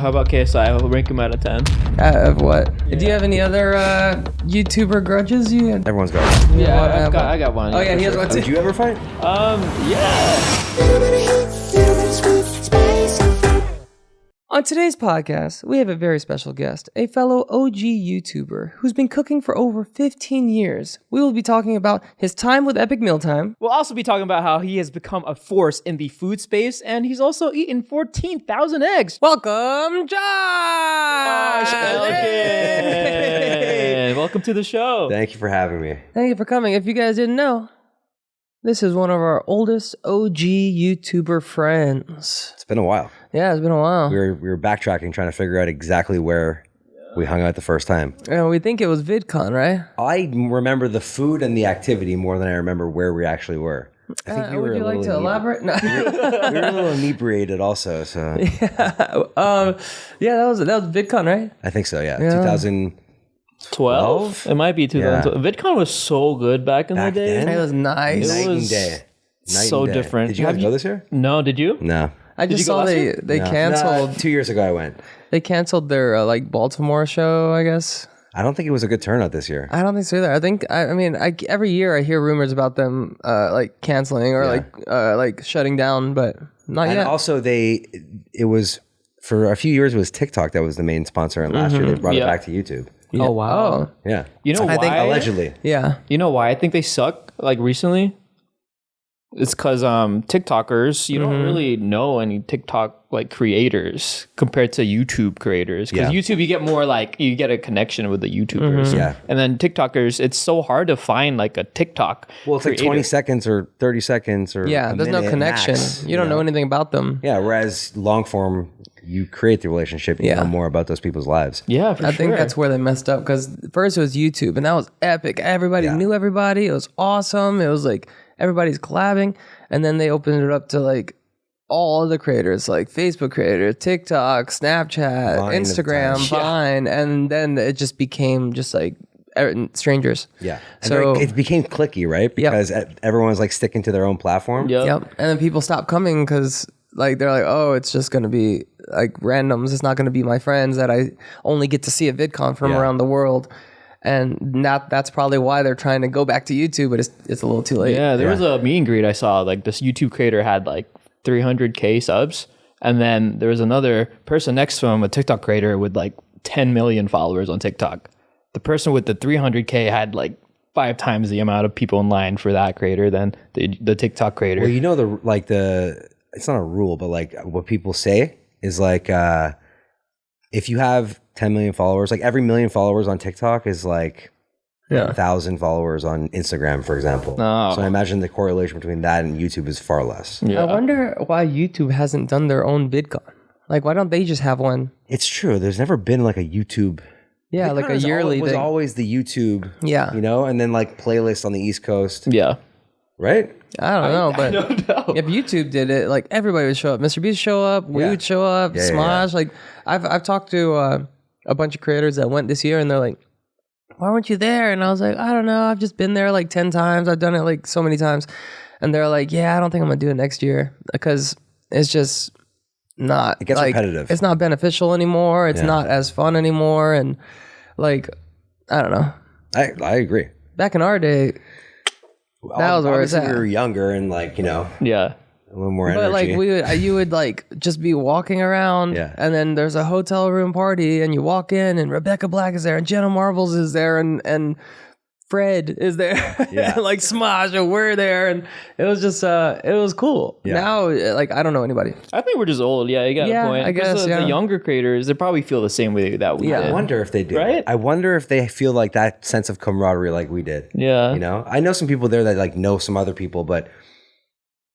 How about KSI? I'll rank him out of 10. Of what? Yeah. Do you have any other YouTuber grudges? Everyone's got one. Yeah, I got one. Oh yeah, he has one too. Did you ever fight? Yeah. On today's podcast, we have a very special guest, a fellow OG YouTuber who's been cooking for over 15 years. We will be talking about his time with Epic Mealtime. We'll also be talking about how he has become a force in the food space, and he's also eaten 14,000 eggs. Welcome, Josh Elkin. Welcome to the show. Thank you for having me. Thank you for coming. If you guys didn't know, this is one of our oldest OG YouTuber friends. It's been a while. Yeah, it's been a while. We were backtracking, trying to figure out exactly where we hung out the first time. And we think it was VidCon, right? I remember the food and the activity more than I remember where we actually were. I think would you like to elaborate? No. We were a little inebriated also, so Yeah, that was VidCon, right? I think so. Yeah, 2012. It might be 2012. VidCon was so good back in the day. then? It was nice. It Night was and day. so different. Did you guys go this year? No, did you? No. I just saw they canceled. 2 years ago I went. They canceled their Baltimore show, I guess. I don't think it was a good turnout this year. I don't think so either. I think every year I hear rumors about them canceling or shutting down, but not yet. And also it was for a few years it was TikTok that was the main sponsor, and last year they brought it back to YouTube. Yeah. Oh wow. Yeah. You know why? I think allegedly. Yeah. You know why I think they suck recently? It's because TikTokers, you don't really know any TikTok creators compared to YouTube creators. Because YouTube, you get more you get a connection with the YouTubers. Yeah. And then TikTokers, it's so hard to find a TikTok. Well, it's creator. 20 seconds or 30 seconds or Yeah, there's no connection. Max, you don't know anything about them. Yeah, whereas long form, you create the relationship, you know more about those people's lives. Yeah, for sure. I think that's where they messed up because first it was YouTube and that was epic. Everybody knew everybody. It was awesome. It was everybody's collabing. And then they opened it up to all other creators, Facebook creators, TikTok, Snapchat, Vine Instagram, Vine. And then it just became just strangers. Yeah. And So it became clicky, right? Because everyone was sticking to their own platform. Yep. And then people stopped coming because they're oh, it's just going to be randoms. It's not going to be my friends that I only get to see at VidCon from around the world. And that's probably why they're trying to go back to YouTube, but it's a little too late. Yeah, there was a meet and greet I saw. This YouTube creator had 300K subs. And then there was another person next to him, a TikTok creator with 10 million followers on TikTok. The person with the 300K had 5 times the amount of people in line for that creator than the TikTok creator. Well, you know, it's not a rule, but what people say is if you have 10 million followers, every million followers on TikTok is 1,000 followers on Instagram, for example. Oh. So I imagine the correlation between that and YouTube is far less. Yeah. I wonder why YouTube hasn't done their own VidCon. Why don't they just have one? It's true. There's never been a YouTube. Yeah, a yearly It was thing. always the YouTube. Yeah. You know, and then playlists on the East Coast. Yeah. Right? I don't know, but I don't know. if YouTube did it, everybody would show up. Mr. Beast show up, we would show up, Smosh. I've talked to a bunch of creators that went this year, and they're why weren't you there? And I was I don't know. I've just been there 10 times. I've done it so many times. And they're yeah, I don't think I'm going to do it next year because it's just not. It gets repetitive. It's not beneficial anymore. It's not as fun anymore. And I don't know. I agree. Back in our day, that was where it's Obviously at. we were younger and Yeah. a little more But energy. you would just be walking around, and then there's a hotel room party, and you walk in, and Rebecca Black is there, and Jenna Marbles is there, and Fred is there, Yeah. and Smosh, and we're there, and it was just it was cool. Yeah. Now I don't know anybody. I think we're just old. Yeah, you got a point. I guess, the younger creators, they probably feel the same way that we I did. wonder if they do. Right? I wonder if they feel that sense of camaraderie like we did. Yeah. You know? I know some people there that know some other people, but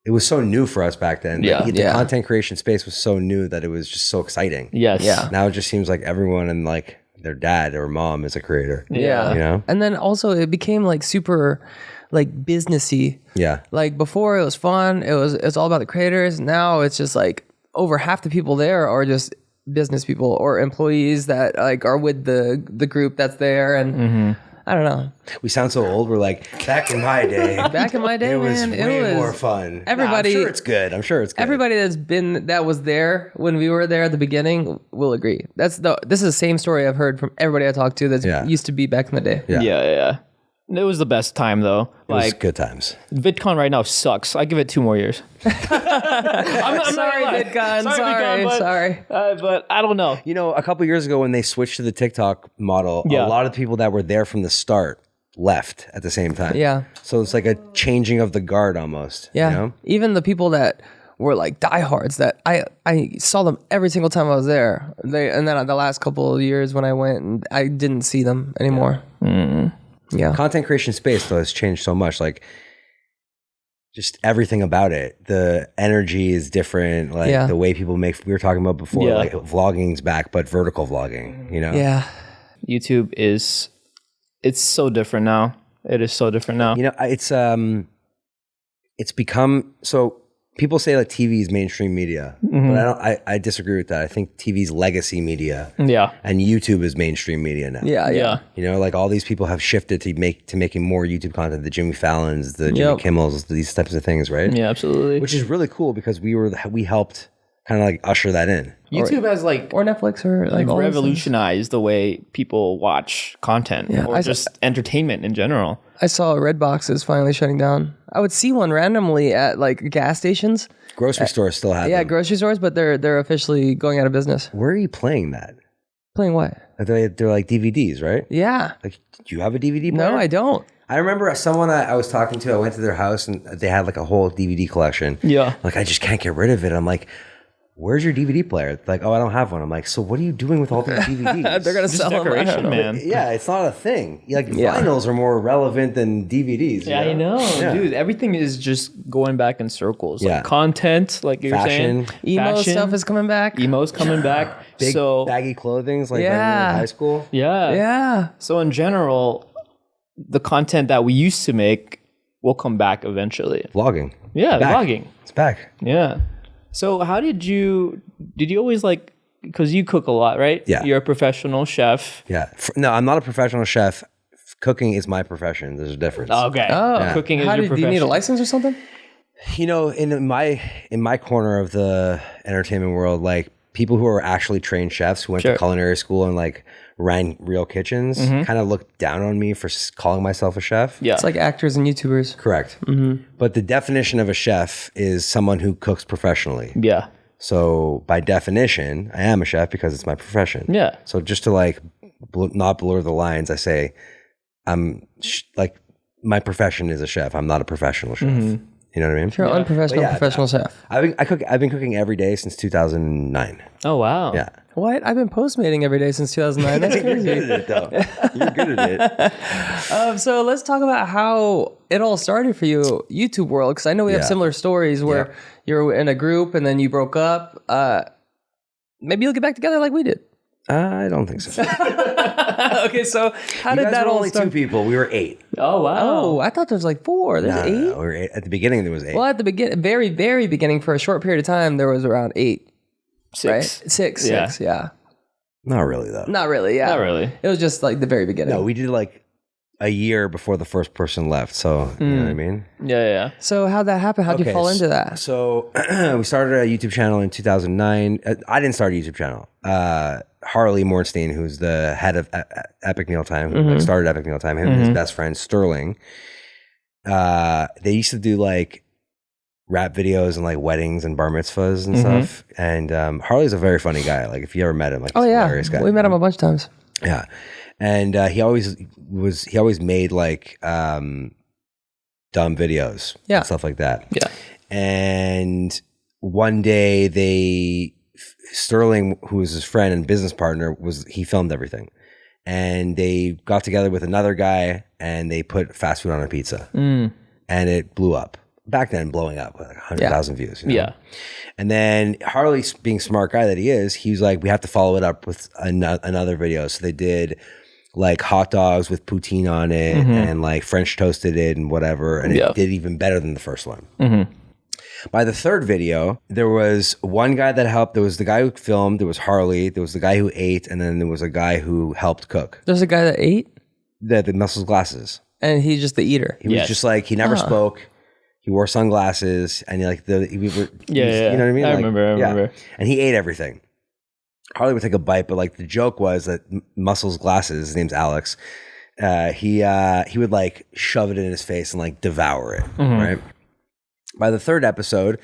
it was so new for us back then. Yeah. The content creation space was so new that it was just so exciting. Yes. Yeah. Now it just seems like everyone and their dad or mom is a creator. Yeah. You know? And then also it became super businessy. Yeah. Before it was fun. It's all about the creators. Now it's just over half the people there are just business people or employees that are with the group that's there. And I don't know. We sound so old. We're like, back in my day. Back in my day, it was man, way more fun. Everybody, I'm sure it's good. Everybody that was there when we were there at the beginning will agree. This is the same story I've heard from everybody I talked to that used to be back in the day. Yeah. It was the best time though. It was good times. VidCon right now sucks. I give it 2 more years. I'm Sorry, VidCon. Sorry. But I don't know. You know, a couple years ago when they switched to the TikTok model, a lot of people that were there from the start left at the same time. Yeah. So it's like a changing of the guard almost. Yeah. You know? Even the people that were like diehards that I saw them every single time I was there. And then the last couple of years when I went, I didn't see them anymore. Yeah. Content creation space though has changed so much. Like just everything about it. The energy is different. Like the way people make. We were talking about before. Like vlogging's back, but vertical vlogging. You know. Yeah. YouTube it's so different now. It is so different now. You know, it's become so. People say that TV is mainstream media, but I disagree with that. I think TV's legacy media. Yeah. And YouTube is mainstream media now. Yeah. You know, like all these people have shifted to making more YouTube content, the Jimmy Fallons, the Jimmy Kimmels, these types of things, right? Yeah, absolutely. Which is really cool because we helped kind of like usher that in. YouTube has like or Netflix or like all revolutionized the way people watch content or just entertainment in general. I saw Redbox is finally shutting down. I would see one randomly at like gas stations. Grocery stores still have them. Grocery stores, but they're officially going out of business. Where are you playing that? Playing what? They're like DVDs, right? Yeah. Like, do you have a DVD player? No, I don't. I remember someone I was talking to, I went to their house and they had like a whole DVD collection. Yeah. Like, I just can't get rid of it. I'm like, where's your DVD player? Like, oh, I don't have one. I'm like, so what are you doing with all these DVDs? They're going to sell decoration, them. man. Yeah, it's not a thing. Like, vinyls are more relevant than DVDs. Yeah, I know. Dude, everything is just going back in circles. Like content, like you were saying. Emo stuff is coming back. Emo's coming back. Big baggy clothing's like when we were in high school. Yeah. So in general, the content that we used to make will come back eventually. Vlogging. Yeah, vlogging. It's back. Yeah. So how did you always like, because you cook a lot, right? Yeah. You're a professional chef. Yeah. No, I'm not a professional chef. Cooking is my profession. There's a difference. Okay. Oh, cooking is your profession. Do you need a license or something? You know, in my corner of the entertainment world, like people who are actually trained chefs who went to culinary school and like ran real kitchens kind of looked down on me for calling myself a chef. Yeah. It's like actors and YouTubers. Correct. But the definition of a chef is someone who cooks professionally. Yeah. So by definition, I am a chef because it's my profession. Yeah. So just to like not blur the lines, I say I'm like my profession is a chef. I'm not a professional chef. You know what I mean? You're an unprofessional professional chef. I've been cooking every day since 2009. Oh wow. Yeah. What? I've been Postmating every day since 2009. That's crazy. You're good at it, though. You're good at it. So let's talk about how it all started for you, YouTube world, because I know we have similar stories where you're in a group and then you broke up. Maybe you'll get back together like we did. I don't think so. Okay, so how did that all only start? 2 people. We were 8. Oh wow. Oh, I thought there was like 4. There's 8? No, we were 8. At the beginning, there was 8. Well, at the very, very beginning, for a short period of time, there was around 8. 6. Right? 6, yeah. Not really, though. Not really, yeah. Not really. It was just like the very beginning. No, we did like a year before the first person left. So, you know what I mean? Yeah. So how'd that happen? How'd you fall into that? So we started a YouTube channel in 2009. I didn't start a YouTube channel. Harley Mornstein, who's the head of Epic Mealtime, who like, started Epic Mealtime, him and his best friend Sterling, they used to do like rap videos and like weddings and bar mitzvahs and stuff. And Harley's a very funny guy. Like if you ever met him, like he's a hilarious guy. We met him a bunch of times. Yeah. And he always made like dumb videos and stuff like that. Yeah. And one day Sterling, who was his friend and business partner, he filmed everything. And they got together with another guy and they put fast food on a pizza. And it blew up. Back then, blowing up, like 100,000 views. You know? Yeah. And then Harley, being smart guy that he is, he was like, we have to follow it up with another video. So they did like hot dogs with poutine on it and like French toasted it and whatever. And it did even better than the first one. By the third video, there was one guy that helped. There was the guy who filmed. There was Harley. There was the guy who ate. And then there was a guy who helped cook. There's a guy that ate? the muscles glasses. And he's just the eater. He was just like, he never spoke. He wore sunglasses and you know what I mean? I remember. And he ate everything. Harley would take a bite, but like the joke was that Muscles glasses, his name's Alex, he would like shove it in his face and like devour it, right? By the third episode,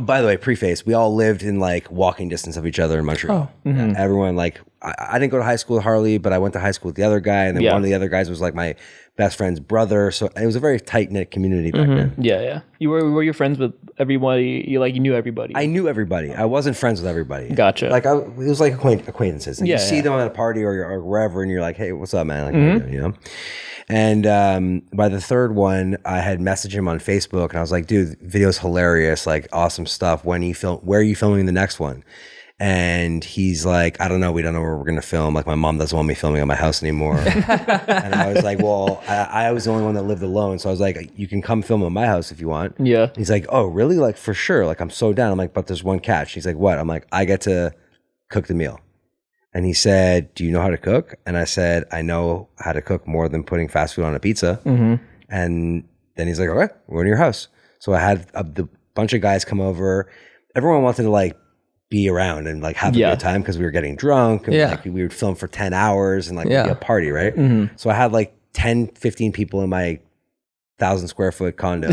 by the way, preface, we all lived in like walking distance of each other in Montreal. Everyone like, I didn't go to high school with Harley, but I went to high school with the other guy. And then one of the other guys was like my best friend's brother. So it was a very tight-knit community back then. Yeah. Were you friends with everybody? You knew everybody? I knew everybody. I wasn't friends with everybody. Gotcha. Like it was like acquaintances. And you see them at a party or wherever and you're like, hey, what's up, man? Like, how you doing, you know? And by the third one, I had messaged him on Facebook and I was like, dude, video's hilarious, like awesome stuff. Where are you filming the next one? And he's like, I don't know. We don't know where we're going to film. Like my mom doesn't want me filming at my house anymore. And I was like, well, I was the only one that lived alone. So I was like, you can come film at my house if you want. Yeah. He's like, oh, really? Like for sure. Like I'm so down. I'm like, but there's one catch. He's like, what? I'm like, I get to cook the meal. And he said, do you know how to cook? And I said, I know how to cook more than putting fast food on a pizza. And then he's like, okay, we're going to your house. So I had a bunch of guys come over. Everyone wanted to like be around and like have a good time because we were getting drunk and like we would film for 10 hours and like be a party, right? So I had like 10, 15 people in my 1,000 square foot condo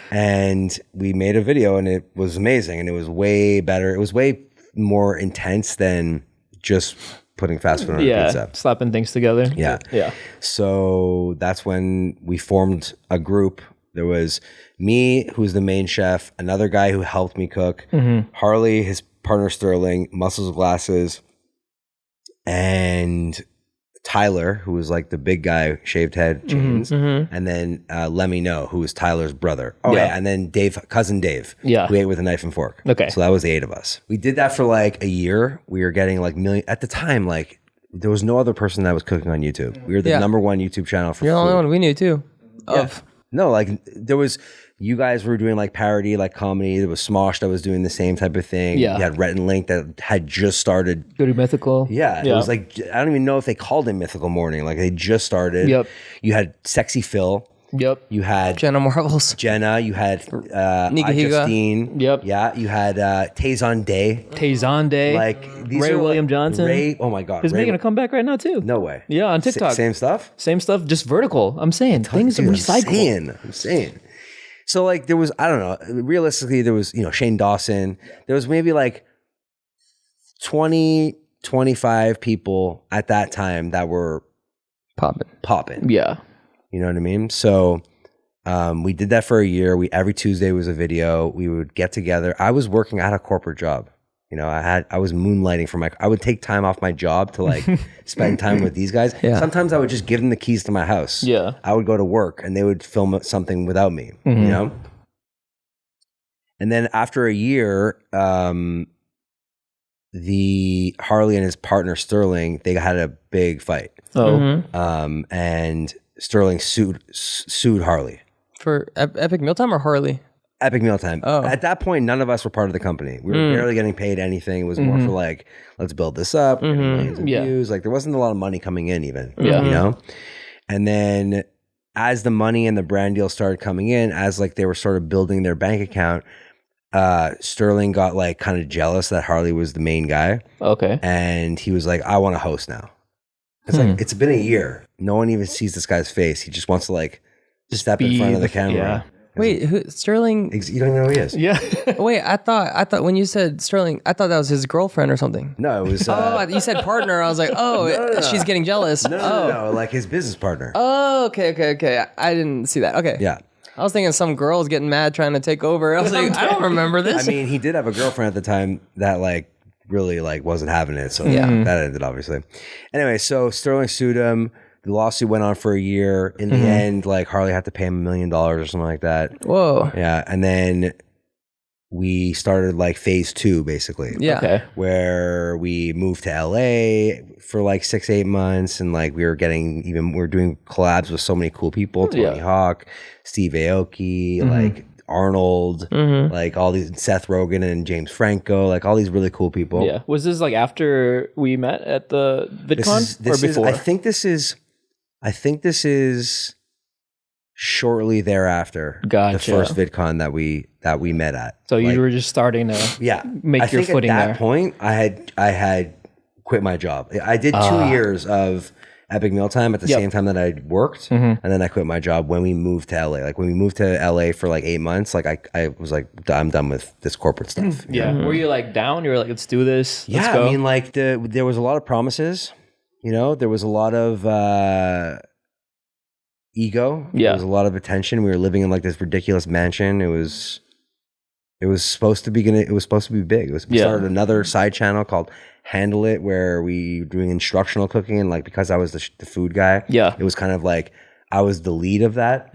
and we made a video and it was amazing and it was way better. It was way more intense than just putting fast food on a pizza. Slapping things together. Yeah. So that's when we formed a group. There was me, who's the main chef, another guy who helped me cook, Harley, his partner Sterling, Muscles Glasses, and Tyler, who was like the big guy, shaved head, chains, and then Let Me Know, who was Tyler's brother. And then cousin Dave, who ate with a knife and fork. Okay. So that was the 8 of us. We did that for like a year. We were getting like at the time, like there was no other person that was cooking on YouTube. We were the number one YouTube channel for You're the food. only one we knew too. No, like there was, you guys were doing like parody, like comedy. There was Smosh that was doing the same type of thing. Yeah. You had Rhett and Link that had just started. Go to Mythical. Yeah. It was like, I don't even know if they called it Mythical Morning. Like they just started. Yep. You had Sexy Phil. Yep. You had Jenna Marbles. Jenna. You had Nika Higa. Justine. Yep. Yeah. You had Tazon Day. Tazon Day. Like these Ray are William like, Johnson. Ray. Oh my God. He's Ray, making a comeback right now too. No way. Yeah, on TikTok. Same stuff. Same stuff, just vertical. I'm saying things recycle. I'm saying. So like there was, I don't know, realistically there was, Shane Dawson. There was maybe like 20, 25 people at that time that were popping. Yeah. You know what I mean? So we did that for a year. Every Tuesday was a video. We would get together. I was working at a corporate job. I was moonlighting I would take time off my job to like spend time with these guys. Yeah. Sometimes I would just give them the keys to my house. Yeah. I would go to work and they would film something without me, And then after a year, the Harley and his partner Sterling, they had a big fight. And Sterling sued Harley. For Epic Mealtime or Harley? Epic Mealtime. Oh. At that point, none of us were part of the company. We were barely getting paid anything. It was more for like, let's build this up, getting millions of views. Like there wasn't a lot of money coming in even, And then as the money and the brand deal started coming in, as like they were sort of building their bank account, Sterling got like kind of jealous that Harley was the main guy. Okay. And he was like, I want to host now. It's like, it's been a year. No one even sees this guy's face. He just wants to like step in front of the camera. Yeah. Wait, Sterling? You don't even know who he is. Yeah. Wait, I thought when you said Sterling, I thought that was his girlfriend or something. No, it was. You said partner. I was like, no. She's getting jealous. No, like his business partner. Oh, okay. I didn't see that. Okay. Yeah. I was thinking some girl's getting mad trying to take over. I was like, I don't remember this. I mean, he did have a girlfriend at the time that like really like wasn't having it. So that ended obviously. Anyway, so Sterling sued him. The lawsuit went on for a year. In the end, like Harley had to pay him $1 million or something like that. Whoa. Yeah. And then we started like phase 2 basically. Yeah. Okay. Where we moved to LA for like 6-8 months. And like we were doing collabs with so many cool people. Tony Hawk, Steve Aoki, like Arnold, like all these, Seth Rogen and James Franco, like all these really cool people. Yeah. Was this like after we met at the VidCon or before? I think this is I think this is shortly thereafter. Gotcha. The first VidCon that we met at. So you were just starting to make your footing there. At that point, I had quit my job. I did 2 years of Epic Mealtime at the same time that I worked, and then I quit my job when we moved to LA. Like when we moved to LA for like 8 months, like I was like, I'm done with this corporate stuff. Yeah. Were you like down? You were like, let's do this. Let's Yeah. go. I mean, like there was a lot of promises. You know, there was a lot of ego. Yeah. There was a lot of attention. We were living in like this ridiculous mansion. It was supposed to be big. We started another side channel called Handle It, where we were doing instructional cooking, and like because I was the food guy, it was kind of like I was the lead of that.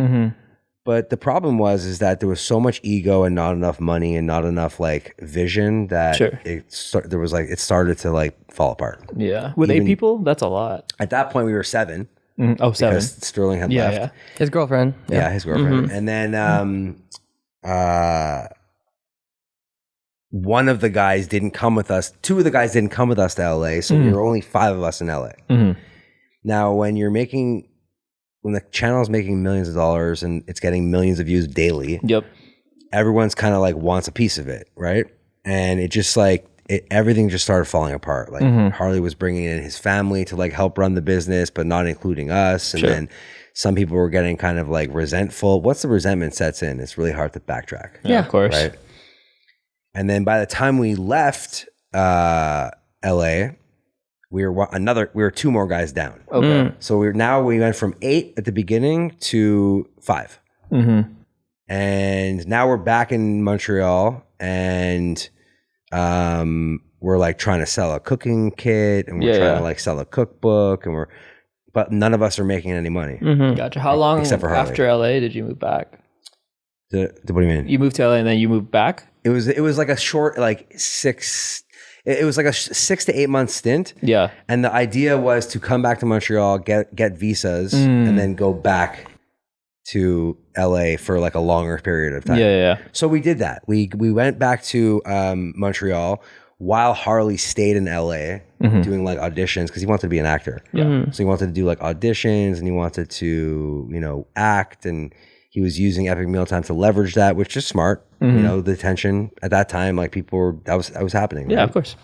But the problem is that there was so much ego and not enough money and not enough like vision that it started to like fall apart. Yeah, with 8 people, that's a lot. At that point, we were 7. Oh, 7. Because Sterling had left. Yeah. His girlfriend. Yeah, his girlfriend. And then one of the guys didn't come with us. 2 of the guys didn't come with us to LA, so we were only 5 of us in LA. Now, when the channel is making millions of dollars and it's getting millions of views daily, everyone's kind of like wants a piece of it, right? And it just like everything just started falling apart. Like Harley was bringing in his family to like help run the business, but not including us. And then some people were getting kind of like resentful. Once the resentment sets in, it's really hard to backtrack. Yeah, of course. Right. And then by the time we left LA, we were 2 more guys down. Okay. So we went from 8 at the beginning to 5. And now we're back in Montreal, and we're like trying to sell a cooking kit, and we're trying to like sell a cookbook, but none of us are making any money. Gotcha. How long after LA did you move back? What do you mean? You moved to LA and then you moved back? It was like a short, like 6. It was like a 6 to 8 month stint. Yeah. And the idea was to come back to Montreal, get visas, and then go back to LA for like a longer period of time. Yeah. So we did that. We went back to Montreal while Harley stayed in LA doing like auditions, because he wanted to be an actor. So he wanted to do like auditions, and he wanted to, act, and he was using Epic Mealtime to leverage that, which is smart. The attention at that time, like people were, that was happening. Yeah, right? Of course.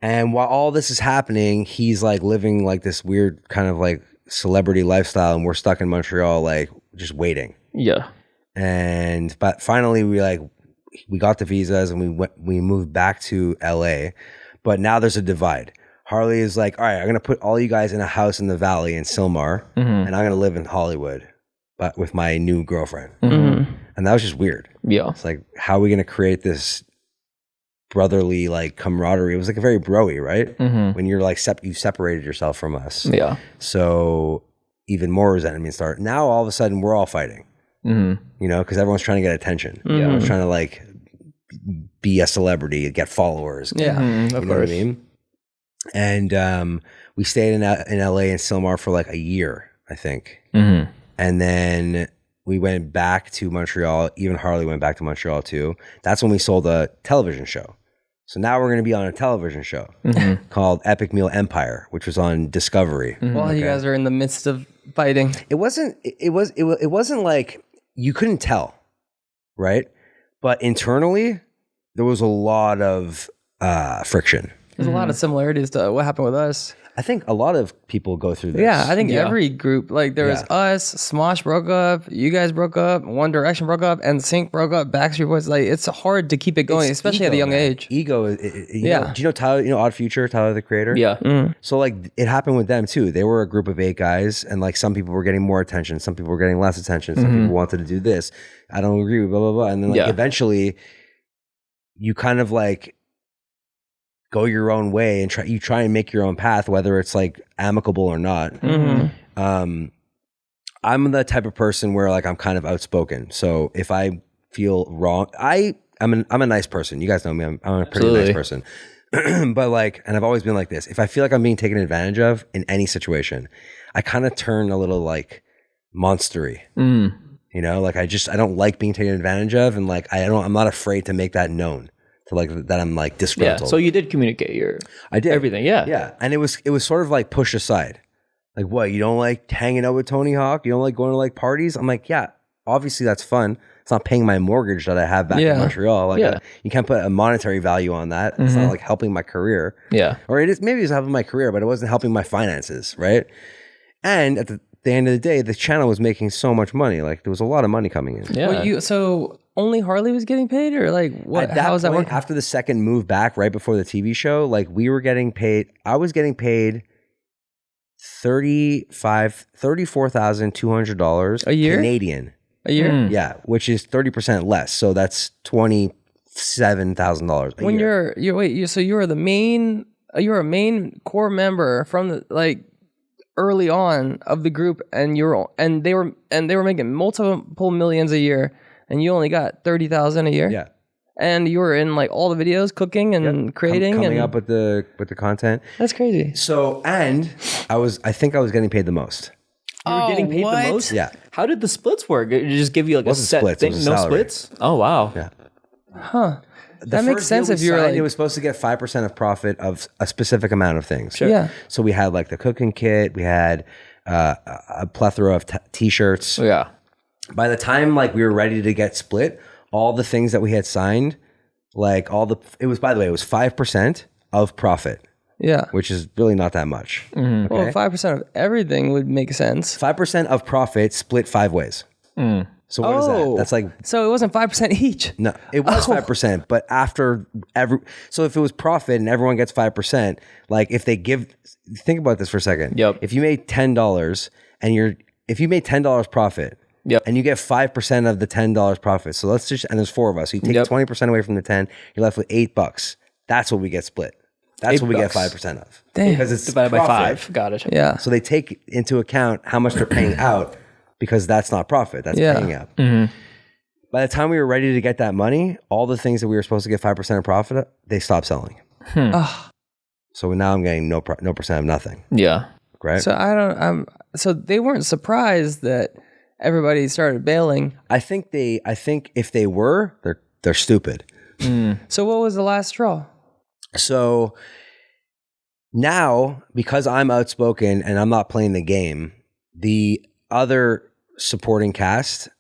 And while all this is happening, he's like living like this weird kind of like celebrity lifestyle, and we're stuck in Montreal, like just waiting. Yeah. But finally we got the visas, and we moved back to LA, but now there's a divide. Harley is like, all right, I'm going to put all you guys in a house in the valley in Sylmar, and I'm going to live in Hollywood, but with my new girlfriend. And that was just weird. Yeah. It's like, how are we going to create this brotherly like camaraderie? It was like a very bro-y, right? When you're like, you separated yourself from us. Yeah. So even more resentment started. Now all of a sudden we're all fighting, because everyone's trying to get attention. Everyone's trying to like be a celebrity, get followers. Yeah. You know what I mean? And we stayed in LA and Sylmar for like a year, I think. And then we went back to Montreal. Even Harley went back to Montreal too. That's when we sold a television show. So now we're going to be on a television show called Epic Meal Empire, which was on Discovery. While you guys are in the midst of fighting. It wasn't like, you couldn't tell, right? But internally, there was a lot of friction. There's a lot of similarities to what happened with us. I think a lot of people go through this. Yeah, I think every group, like there was us, Smosh broke up, you guys broke up, One Direction broke up, and Sync broke up, Backstreet Boys. Like it's hard to keep it going, especially at a young age. Ego, do you know Tyler, Odd Future, Tyler the Creator? Yeah. So like it happened with them too. They were a group of 8 guys, and like some people were getting more attention, some people were getting less attention, some people wanted to do this. I don't agree with blah, blah, blah. And then like eventually you kind of like go your own way and try and make your own path, whether it's like amicable or not. I'm the type of person where like I'm kind of outspoken. So if I feel wrong, I'm a nice person. You guys know me. I'm a pretty nice person. But like, and I've always been like this. If I feel like I'm being taken advantage of in any situation, I kind of turn a little like monstery. Like I don't like being taken advantage of, and like I'm not afraid to make that known. To like that I'm like disgruntled. Yeah, so you did communicate I did everything, yeah. And it was sort of like pushed aside. Like, what? You don't like hanging out with Tony Hawk? You don't like going to like parties? I'm like, yeah, obviously that's fun. It's not paying my mortgage that I have back in Montreal. Like, you can't put a monetary value on that. It's not like helping my career. Yeah. Or it is, maybe it's helping my career, but it wasn't helping my finances, right? And at the end of the day, the channel was making so much money. Like, there was a lot of money coming in. Yeah. Well, so only Harley was getting paid, or like what? How was that working? After the second move back, right before the TV show, like we were getting paid. I was getting paid $34,200 a year, Canadian. A year, yeah, which is 30% less. So that's $27,000 when year. So you were the main. You were a main core member from the like early on of the group, and they were making multiple millions a year, and you only got 30,000 a year. Yeah. And you were in like all the videos, cooking and creating, coming up with the content. That's crazy. So, and I think I was getting paid the most. You were getting paid the most? Yeah. How did the splits work? Did it just give you like a set splits, thing? it was No salary. splits? Oh, wow. Yeah. Huh. That makes sense if you're like... It was supposed to get 5% of profit of a specific amount of things. Sure. Yeah. So we had like the cooking kit. We had a plethora of t-shirts. Yeah. By the time like we were ready to get split, all the things that we had signed, like it was 5% of profit. Yeah. Which is really not that much. Mm-hmm. Okay? Well, 5% of everything would make sense. 5% of profit split 5 ways. So what is that? That's like... So it wasn't 5% each? No, it was 5%, but after so if it was profit and everyone gets 5%, like if they think about this for a second. Yep. If you made $10 and if you made $10 profit, yep, and you get 5% of the $10 profit. So and there's 4 of us. So you take 20% away from the 10, you're left with $8. That's what we get split. That's what we get 5% of. Damn. Because it's divided by 5. Got it. Yeah. So they take into account how much they're paying out, because that's not profit. That's paying out. Mm-hmm. By the time we were ready to get that money, all the things that we were supposed to get 5% of profit, they stopped selling. So now I'm getting no percent of nothing. Yeah. Right. So so they weren't surprised that everybody started bailing. I think if they were, they're stupid. So what was the last straw? So now, because I'm outspoken and I'm not playing the game, the other supporting cast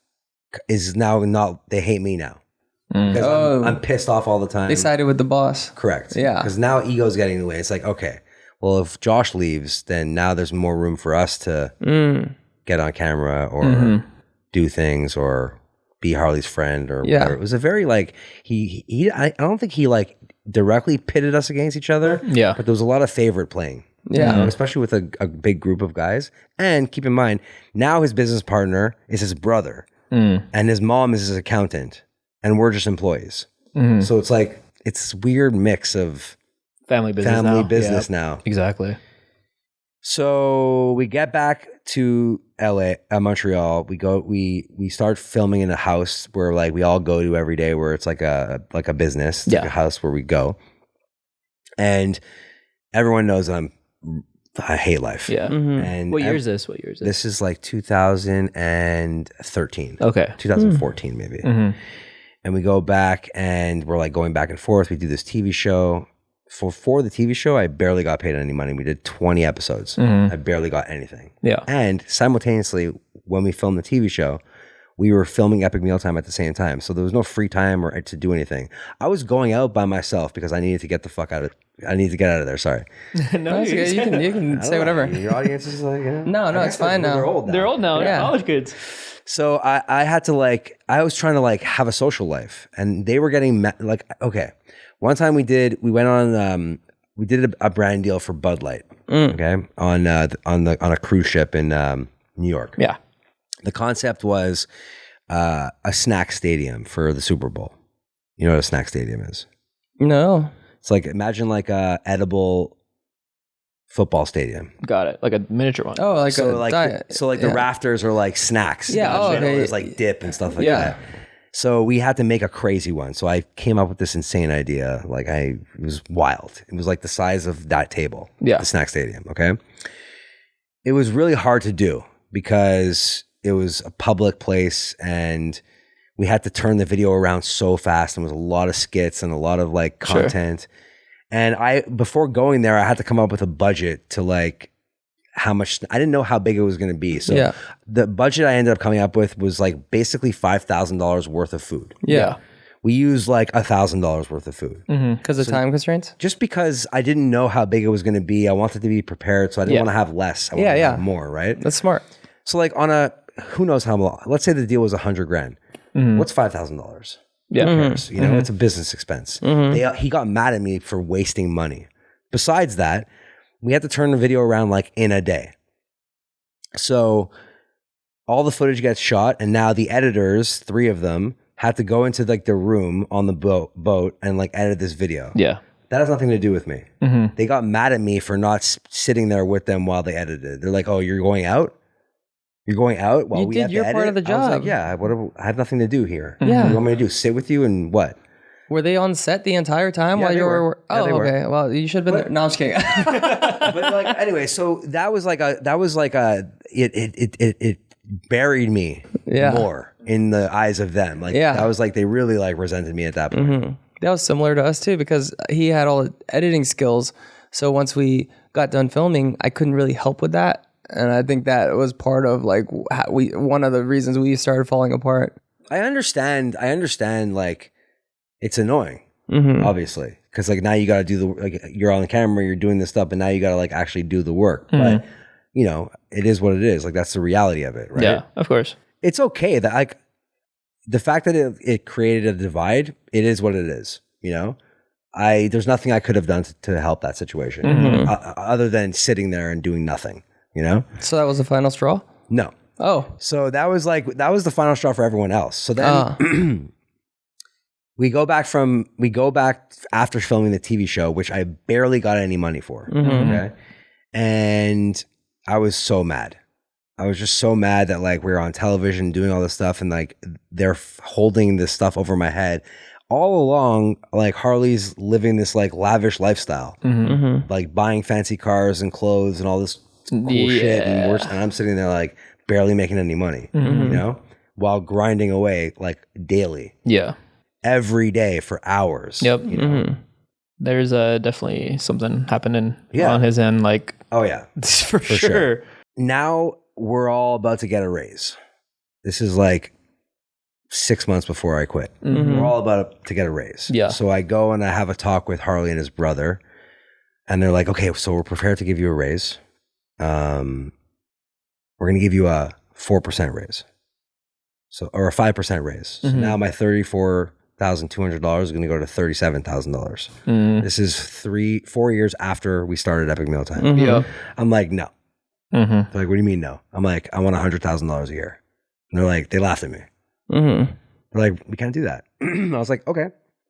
is now they hate me now. Because I'm pissed off all the time. They sided with the boss. Correct. Yeah. Because now ego's getting in the way. It's like, okay, well, if Josh leaves, then now there's more room for us to get on camera or do things or be Harley's friend or whatever. It was a very like, I don't think he like directly pitted us against each other. Yeah. But there was a lot of favorite playing. Yeah. You know, especially with a big group of guys. And keep in mind, now his business partner is his brother. And his mom is his accountant. And we're just employees. So it's like, it's weird mix of family business now. Exactly. So we get back to Montreal. We start filming in a house where like we all go to every day, where it's like a business, it's like a house where we go. And everyone knows I hate life. Yeah. And What year is this? This is like 2013. Okay. 2014 maybe. And we go back and we're like going back and forth. We do this TV show. For the TV show, I barely got paid any money. We did 20 episodes. I barely got anything. Yeah. And simultaneously, when we filmed the TV show, we were filming Epic Mealtime at the same time. So there was no free time or to do anything. I was going out by myself because I needed to get the fuck out of I need to get out of there. Sorry. No, you can say whatever. Your audience is like, no, it's fine now. They're old now. They're old now. Yeah. College kids. So I had to I was trying to have a social life, and they were getting okay. One time we went on we did a brand deal for Bud Light. Okay, on a cruise ship in New York. Yeah. The concept was a snack stadium for the Super Bowl. You know what a snack stadium is? No. It's like, imagine like a edible football stadium. Got it. Like a miniature one. Oh, like so a diet. The rafters are like snacks. Yeah. Oh, okay. There's like dip and stuff like that. So we had to make a crazy one. So I came up with this insane idea. It was wild. It was like the size of that table. Yeah. The snack stadium. Okay. It was really hard to do because it was a public place and we had to turn the video around so fast, and there was a lot of skits and a lot of content. Sure. And before going there, I had to come up with a budget to I didn't know how big it was going to be. So the budget I ended up coming up with was like basically $5,000 worth of food. Yeah. We used like $1,000 worth of food. Because of time constraints? Just because I didn't know how big it was going to be. I wanted to be prepared. So I didn't want to have less. I wanted to have more, right? That's smart. So like on a, who knows how long, let's say the deal was $100,000. What's $5,000? Yeah. Who cares? You know, it's a business expense. He got mad at me for wasting money. Besides that, we had to turn the video around like in a day. So all the footage gets shot, and now the editors, 3 of them, had to go into like the room on the boat and like edit this video. Yeah. That has nothing to do with me. They got mad at me for not sitting there with them while they edited. They're like, "Oh, you're going out? You're going out while you we did have your to edit?" part of the job. I was like, "Yeah, I have nothing to do here. Yeah. What do you want me to do? Sit with you and what?" Were they on set the entire time while they you were? were. Yeah, they were. Okay. Well, you should have been there. No, I'm just kidding. But like anyway, so it buried me more in the eyes of them. Like that was like they really like resented me at that point. That was similar to us too, because he had all the editing skills. So once we got done filming, I couldn't really help with that, and I think that was part of like one of the reasons we started falling apart. I understand. Like it's annoying, obviously, because like now you got to do you're on the camera, you're doing this stuff, and now you got to like actually do the work. But you know, it is what it is. Like that's the reality of it, right? Yeah, of course. It's okay that like the fact that it created a divide. It is what it is. You know, there's nothing I could have done to help that situation other than sitting there and doing nothing. You know. So that was the final straw? No. Oh. So that was the final straw for everyone else. So then. We go back after filming the TV show, which I barely got any money for. Okay. And I was so mad. I was just so mad that like we were on television doing all this stuff and like they're holding this stuff over my head. All along, like Harley's living this like lavish lifestyle, like buying fancy cars and clothes and all this cool shit. And I'm sitting there like barely making any money, you know, while grinding away like daily. Yeah. Every day for hours. Yep. You know? There's definitely something happening on his end. Like, oh yeah, for sure. Now we're all about to get a raise. This is like 6 months before I quit. We're all about to get a raise. Yeah. So I go and I have a talk with Harley and his brother, and they're like, "Okay, so we're prepared to give you a raise. We're going to give you a 4% raise, or a 5% raise. So now my $34,200 is going to go to $37,000. This is 4 years after we started Epic Mealtime. Yeah. I'm like, no. They're like, what do you mean no? I'm like, I want $100,000 a year. And they're like, they laughed at me. They're like, we can't do that. I was like, okay,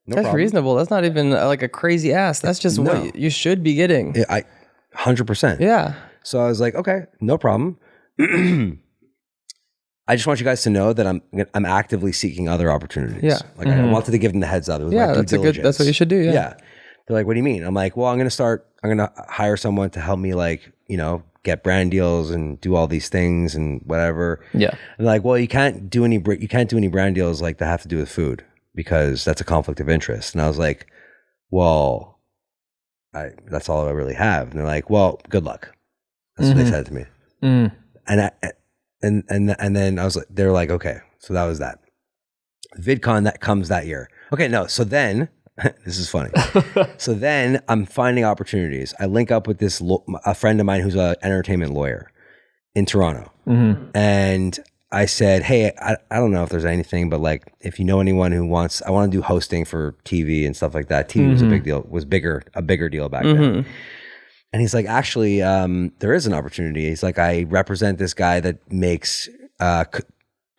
no That's problem. reasonable. That's not even like a crazy ask. That's just what you should be getting. 100%. Yeah. So I was like, okay, no problem. I just want you guys to know that I'm actively seeking other opportunities. Yeah. Like I wanted to give them the heads up. It was my due diligence. That's what you should do. Yeah. Yeah. They're like, what do you mean? I'm like, well, I'm going to hire someone to help me like, you know, get brand deals and do all these things and whatever. Yeah. And they're like, well, you can't do any brand deals like that have to do with food because that's a conflict of interest. And I was like, well, that's all I really have. And they're like, well, good luck. That's what they said to me. And then I was like, they're like, okay, so that was that. VidCon that comes that year. Okay, no, so then this is funny. So then I'm finding opportunities. I link up with a friend of mine who's an entertainment lawyer in Toronto, and I said, hey, I don't know if there's anything, but like if you know anyone who wants, I want to do hosting for TV and stuff like that. TV was a big deal, a bigger deal back then. And he's like, actually, there is an opportunity. He's like, I represent this guy that makes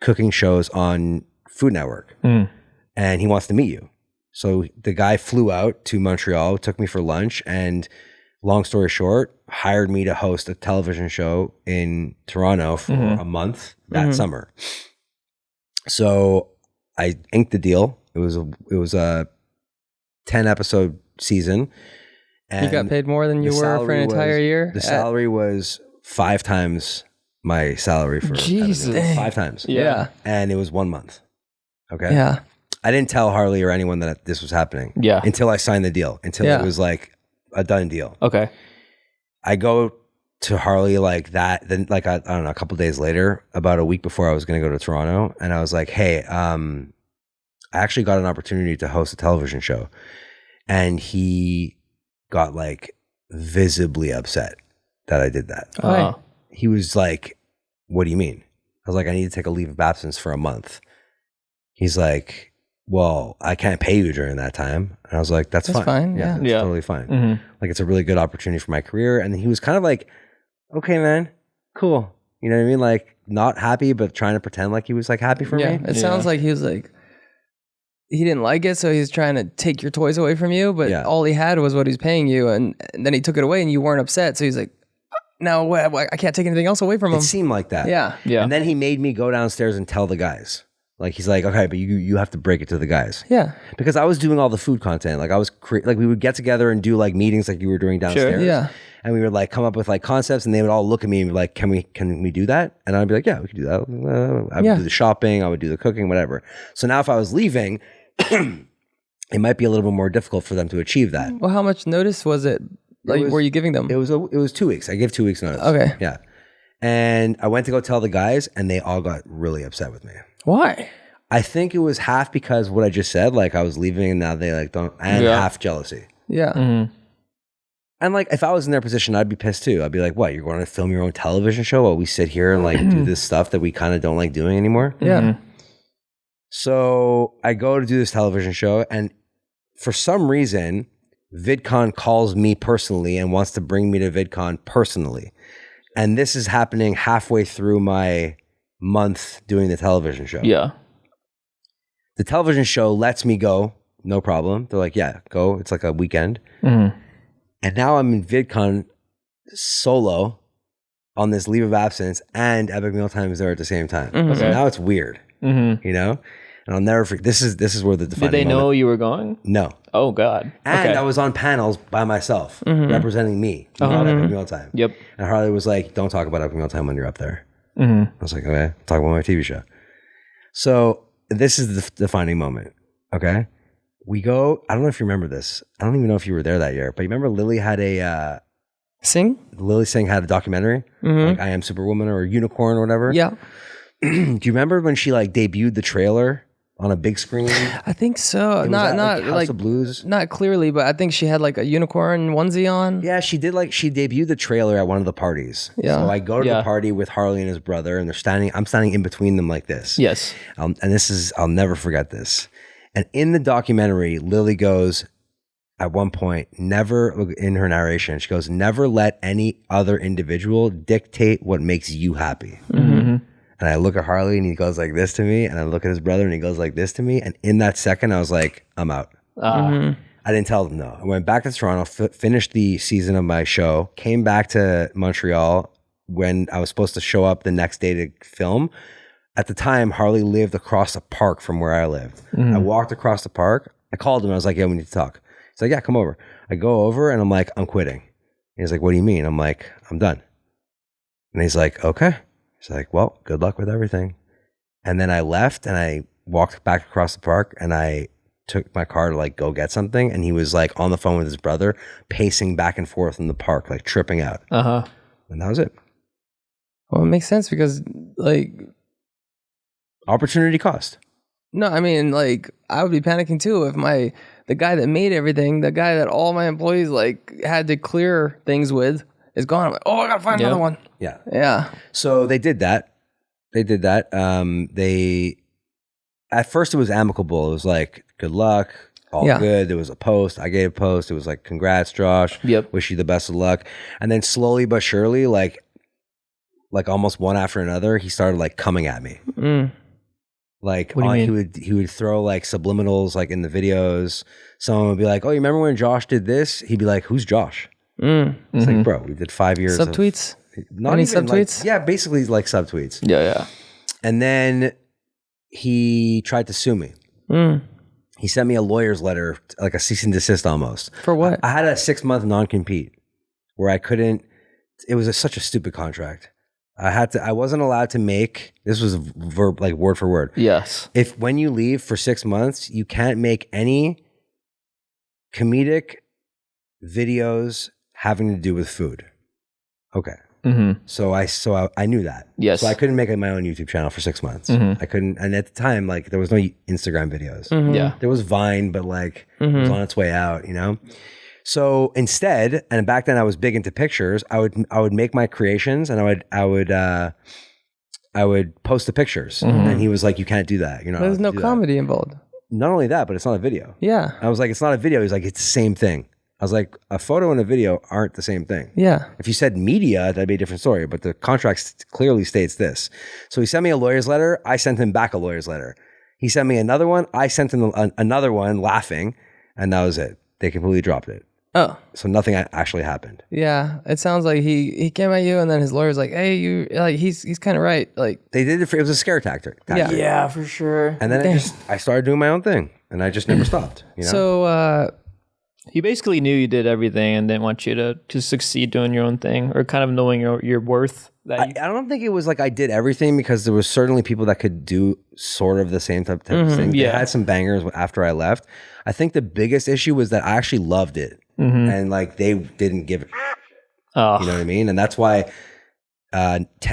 cooking shows on Food Network, and he wants to meet you. So the guy flew out to Montreal, took me for lunch, and long story short, hired me to host a television show in Toronto for a month that summer. So I inked the deal. It was a 10 episode season. And you got paid more than you were for an entire year? The salary was 5 times my salary for Jesus. 5 times. Yeah. And it was 1 month. Okay. Yeah. I didn't tell Harley or anyone that this was happening. Yeah. Until I signed the deal. Until it was like a done deal. Okay. I go to Harley like that. Then like I don't know, a couple days later, about a week before I was going to go to Toronto, and I was like, hey, I actually got an opportunity to host a television show, and he got like visibly upset that I did that. He was like, what do you mean? I was like, I need to take a leave of absence for a month. He's like, well, I can't pay you during that time. And I was like, that's fine. Yeah, it's totally fine. Mm-hmm. Like, it's a really good opportunity for my career. And he was kind of like, okay, man, cool. You know what I mean? Like, not happy, but trying to pretend like he was like happy for me. It sounds like he was like, he didn't like it, so he's trying to take your toys away from you, but all he had was what he's paying you, and then he took it away and you weren't upset, so he's like, no, I can't take anything else away from him. It seemed like that. Yeah. And then he made me go downstairs and tell the guys. Like, he's like, okay, but you have to break it to the guys. Yeah. Because I was doing all the food content. Like, I was like, we would get together and do like meetings like you were doing downstairs. Sure. Yeah. And we would like come up with like concepts, and they would all look at me and be like, can we do that? And I'd be like, yeah, we could do that. I would do the shopping, I would do the cooking, whatever. So now if I was leaving, it might be a little bit more difficult for them to achieve that. Well, how much notice was it? Like, were you giving them? It was 2 weeks. I gave 2 weeks notice. Okay. Yeah. And I went to go tell the guys, and they all got really upset with me. Why? I think it was half because what I just said, like I was leaving and now they like don't, and half jealousy. Yeah. Mm-hmm. And like, if I was in their position, I'd be pissed too. I'd be like, what, you're going to film your own television show while we sit here and like do this stuff that we kind of don't like doing anymore? Yeah. Mm-hmm. So I go to do this television show, and for some reason, VidCon calls me personally and wants to bring me to VidCon personally. And this is happening halfway through my month doing the television show. Yeah. The television show lets me go, no problem. They're like, yeah, go. It's like a weekend. Mm-hmm. And now I'm in VidCon solo on this leave of absence, and Epic Mealtime is there at the same time. Mm-hmm. So now it's weird, you know? And I'll never forget. This is where the defining Did they know moment. you were going? No. Oh, God. And I was on panels by myself, representing me, not Epic Mealtime. Yep. And Harley was like, don't talk about Epic Mealtime when you're up there. I was like, okay, talk about my TV show. So this is the defining moment, okay? We go, I don't know if you remember this. I don't even know if you were there that year, but you remember Lily had a... Lily Singh had a documentary, like I Am Superwoman or Unicorn or whatever. Yeah. Do you remember when she like debuted the trailer on a big screen? I think so. Not House like of Blues. Not clearly, but I think she had like a unicorn onesie on. Yeah, she did. Like, she debuted the trailer at one of the parties. Yeah. So I go to the party with Harley and his brother, and I'm standing in between them like this. Yes. And I'll never forget this. And in the documentary, Lily goes, at one point, never, in her narration, she goes, never let any other individual dictate what makes you happy. Mm-hmm. And I look at Harley, and he goes like this to me, and I look at his brother, and he goes like this to me. And in that second, I was like, I'm out. I didn't tell them no. I went back to Toronto, finished the season of my show, came back to Montreal when I was supposed to show up the next day to film. At the time, Harley lived across a park from where I lived. I walked across the park. I called him. I was like, yeah, we need to talk. He's like, yeah, come over. I go over, and I'm like, I'm quitting. He's like, what do you mean? I'm like, I'm done. And he's like, okay. He's like, well, good luck with everything. And then I left, and I walked back across the park, and I took my car to like go get something. And he was like on the phone with his brother, pacing back and forth in the park, like tripping out. And that was it. Well, it makes sense because like... Opportunity cost. No, I mean, like, I would be panicking too if the guy that made everything, the guy that all my employees like had to clear things with is gone. I'm like, oh, I gotta find another one. Yeah. Yeah. So they did that. At first it was amicable. It was like, good luck, all good. There was a post. I gave a post. It was like, congrats, Josh. Yep. Wish you the best of luck. And then slowly but surely, like almost one after another, he started like coming at me. Like, he would throw like subliminals like in the videos. Someone would be like, oh, you remember when Josh did this? He'd be like, who's Josh? It's like, bro, we did 5 years subtweets. Not Any even subtweets? Like, yeah, basically like subtweets. Yeah. And then he tried to sue me. He sent me a lawyer's letter, like a cease and desist almost. For what? I had a 6-month non-compete where I couldn't. It was such a stupid contract. I wasn't allowed to make, this was verb, like word for word. Yes. If when you leave for 6 months, you can't make any comedic videos having to do with food. Okay. So I knew that. Yes. So I couldn't make my own YouTube channel for 6 months. I couldn't, and at the time, like there was no Instagram videos. Yeah. There was Vine, but like it was on its way out, you know? So instead, and back then I was big into pictures, I would make my creations and I would post the pictures. And he was like, you can't do that. You know, There's no comedy involved. Not only that, but it's not a video. Yeah. I was like, it's not a video. He's like, it's the same thing. I was like, a photo and a video aren't the same thing. Yeah. If you said media, that'd be a different story, but the contract clearly states this. So he sent me a lawyer's letter. I sent him back a lawyer's letter. He sent me another one. I sent him another one laughing, and that was it. They completely dropped it. Oh. So nothing actually happened. Yeah. It sounds like he came at you, and then his lawyer's like, hey, you, like, he's kind of right. Like, They did it. It was a scare tactic. Yeah. Yeah, for sure. And then I started doing my own thing, and I just never stopped. You know? So, He basically knew you did everything and didn't want you to succeed doing your own thing, or kind of knowing your worth. I don't think it was like I did everything, because there was certainly people that could do sort of the same type of thing. Yeah. They had some bangers after I left. I think the biggest issue was that I actually loved it, and like they didn't give it. Oh. You know what I mean? And that's why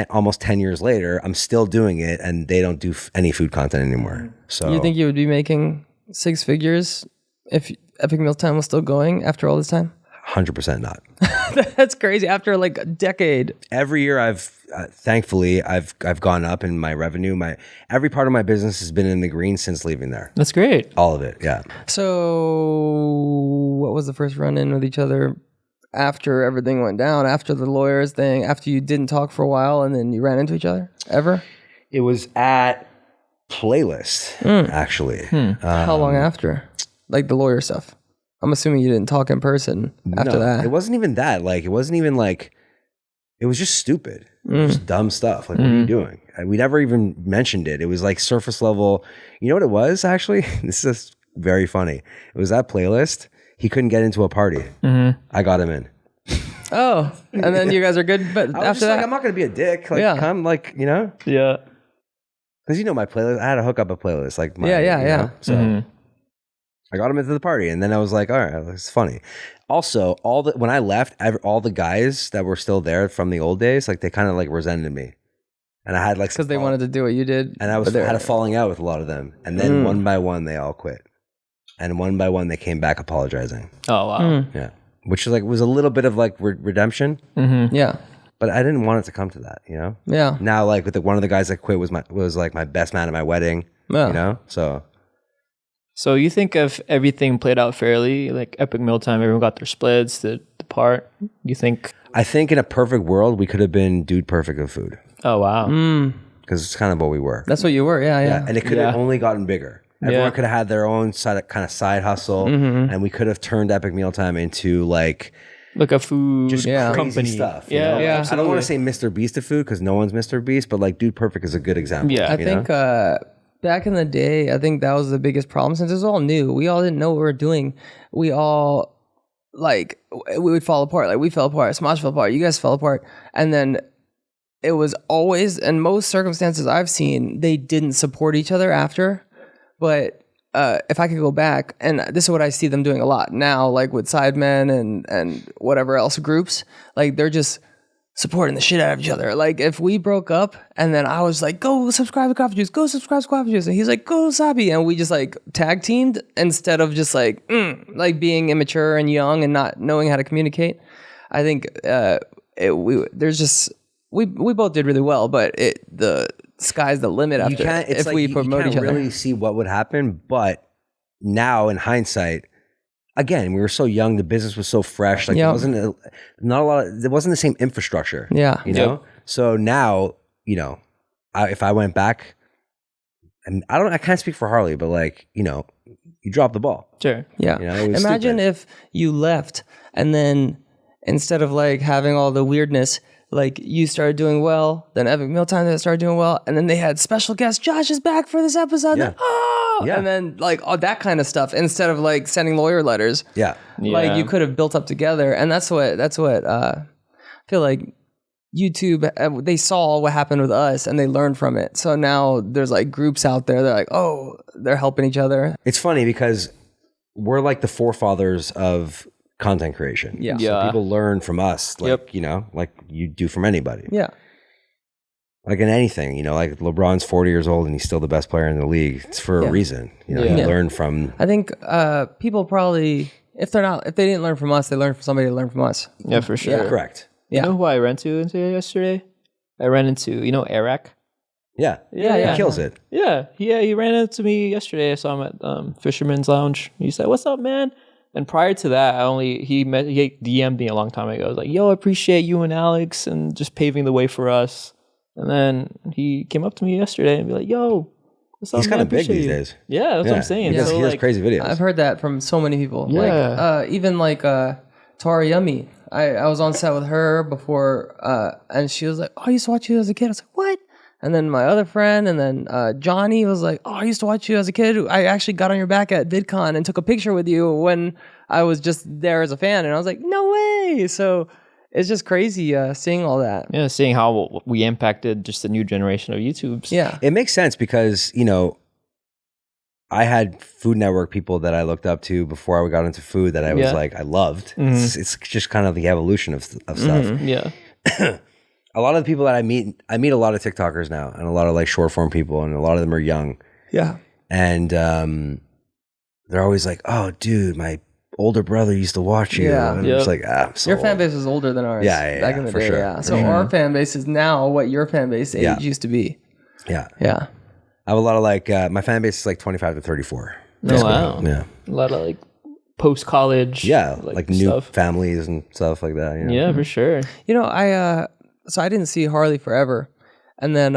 almost 10 years later, I'm still doing it, and they don't do any food content anymore. So you think you would be making 6 figures if Epic Mealtime was still going after all this time? 100% not. That's crazy. After like a decade. Every year thankfully I've gone up in my revenue. Every part of my business has been in the green since leaving there. That's great. All of it. Yeah. So what was the first run in with each other after everything went down, after the lawyers thing, after you didn't talk for a while and then you ran into each other ever? It was at Playlist, actually. How long after? Like the lawyer stuff? I'm assuming you didn't talk in person after that. It wasn't even that. Like, it wasn't even like, it was just stupid. Just dumb stuff. Like, what are you doing? We never even mentioned it. It was like surface level. You know what it was, actually? This is very funny. It was that Playlist. He couldn't get into a party. I got him in. Oh, and then you guys are good. But I was after just that, like, I'm not going to be a dick. Like, come, like, you know? Yeah. Because you know my playlist. I had to hook up a playlist. Like, Yeah. You know? So I got him into the party, and then I was like, all right, it's funny. Also, when I left, all the guys that were still there from the old days, like they kind of like resented me, and I had like because they wanted to do what you did, and I had a falling out with a lot of them, and then one by one they all quit, and one by one they came back apologizing. Oh wow. Yeah, which was a little bit of like redemption. Yeah, but I didn't want it to come to that, you know. Yeah. Now, like with one of the guys that quit was like my best man at my wedding. Yeah. You know, So you think if everything played out fairly, like Epic Mealtime, everyone got their splits, the part, you think? I think in a perfect world, we could have been Dude Perfect of food. Oh, wow. Because it's kind of what we were. That's what you were, yeah. And it could have only gotten bigger. Everyone could have had their own side hustle, and we could have turned Epic Mealtime into like a food just crazy company stuff. Yeah, you know? yeah. I don't want to say Mr. Beast of food because no one's Mr. Beast, but like Dude Perfect is a good example. Yeah. I think back in the day, I think that was the biggest problem since it was all new. We all didn't know what we were doing. We all we would fall apart. Like we fell apart, Smosh fell apart, you guys fell apart, and then it was always, in most circumstances I've seen, they didn't support each other after. But if I could go back, and this is what I see them doing a lot now, like with Sidemen and whatever else groups, like they're just supporting the shit out of each other. Like if we broke up and then I was like, go subscribe to Coffee Juice, go subscribe to Coffee Juice, and he's like, go Wassabi, and we just like tag teamed instead of just like being immature and young and not knowing how to communicate. I think we both did really well, but the sky's the limit after if we promote each other. You can't really see what would happen, but now in hindsight, again, we were so young. The business was so fresh. Like there wasn't there wasn't the same infrastructure. Yeah, you know. So now, you know, if I went back, and I can't speak for Harley, but like, you know, you dropped the ball. Sure. Yeah. You know, it was Imagine stupid. if you left and then instead of like having all the weirdness, like you started doing well, then Epic Mealtime started doing well, and then they had special guest Josh is back for this episid. Yeah. And then like all that kind of stuff instead of like sending lawyer letters. Yeah. Like you could have built up together, and that's what I feel like. YouTube, they saw what happened with us and they learned from it. So now there's like groups out there. They're like, oh, they're helping each other. It's funny because we're like the forefathers of content creation. Yeah. So people learn from us, like, Yep. you know, like you do from anybody. Yeah. Like in anything, you know, like LeBron's 40 years old and he's still the best player in the league. It's for a reason. You know, you learn from. I think people probably, if they didn't learn from us, they learned from somebody to learn from us. Yeah, for sure. Yeah. Correct. Yeah. You know who I ran into yesterday? I ran into, Eric. Yeah. Yeah. He kills it. Yeah, he ran into me yesterday. I saw him at Fisherman's Lounge. He said, "What's up, man?" And prior to that, he DM'd me a long time ago. I was like, "Yo, I appreciate you and Alex and just paving the way for us." And then he came up to me yesterday and be like, "Yo, what's up?" He's kind of big these days. Yeah, that's what I'm saying. He does So, crazy videos. I've heard that from so many people. Yeah. Like, even like Tara Yummy. I was on set with her before, and she was like, "Oh, I used to watch you as a kid." I was like, "What?" And then my other friend, and then Johnny was like, "Oh, I used to watch you as a kid. I actually got on your back at VidCon and took a picture with you when I was just there as a fan." And I was like, "No way!" So it's just crazy seeing all that. Yeah, seeing how we impacted just the new generation of YouTubes. Yeah. It makes sense because, I had Food Network people that I looked up to before I got into food that I was like, I loved. It's just kind of the evolution of stuff. Yeah. A lot of the people that I meet a lot of TikTokers now and a lot of like short form people, and a lot of them are young. Yeah. And they're always like, "Oh, dude, my older brother used to watch you." Yeah. And I'm just like, I'm so Your fan old." base is older than ours. Yeah, back in the for day. sure. Yeah. For So our fan base is now what your fan base age used to be. Yeah. Yeah. I have a lot of like, my fan base is like 25 to 34. Oh, wow. Yeah. A lot of like post college. Yeah. Like new stuff. families and stuff like that. Yeah, for sure. So I didn't see Harley forever, and then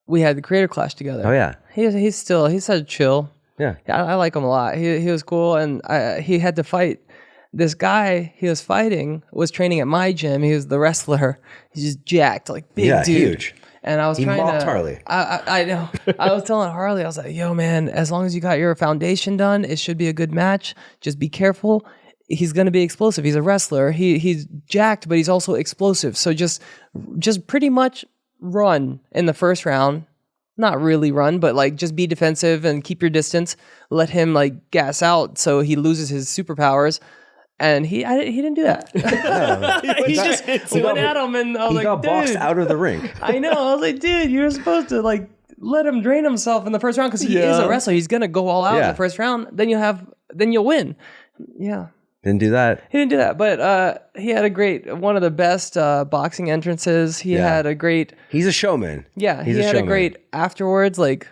we had the creator clash together. Oh, yeah. He's such chill. Yeah. I like him a lot. He was cool, and he had to fight this guy. He was fighting, was training at my gym. He was the wrestler. He's just jacked, like big dude. Huge. And I was He trying mocked to Harley. I know. I was telling Harley, I was like, "Yo, man, as long as you got your foundation done, it should be a good match. Just be careful. He's gonna be explosive. He's a wrestler. He's jacked, but he's also explosive. So just pretty much run in the first round. Not really run, but like just be defensive and keep your distance. Let him like gas out so he loses his superpowers." And he didn't do that. He just went at him, and I was He got boxed out of the ring. I know. I was like, dude, you're supposed to like let him drain himself in the first round because he is a wrestler. He's gonna go all out in the first round. Then you'll win. Yeah. Didn't do that. He didn't do that, but he had one of the best boxing entrances. He had a great. He's a showman. Yeah, He's he a had showman. a great afterwards, like.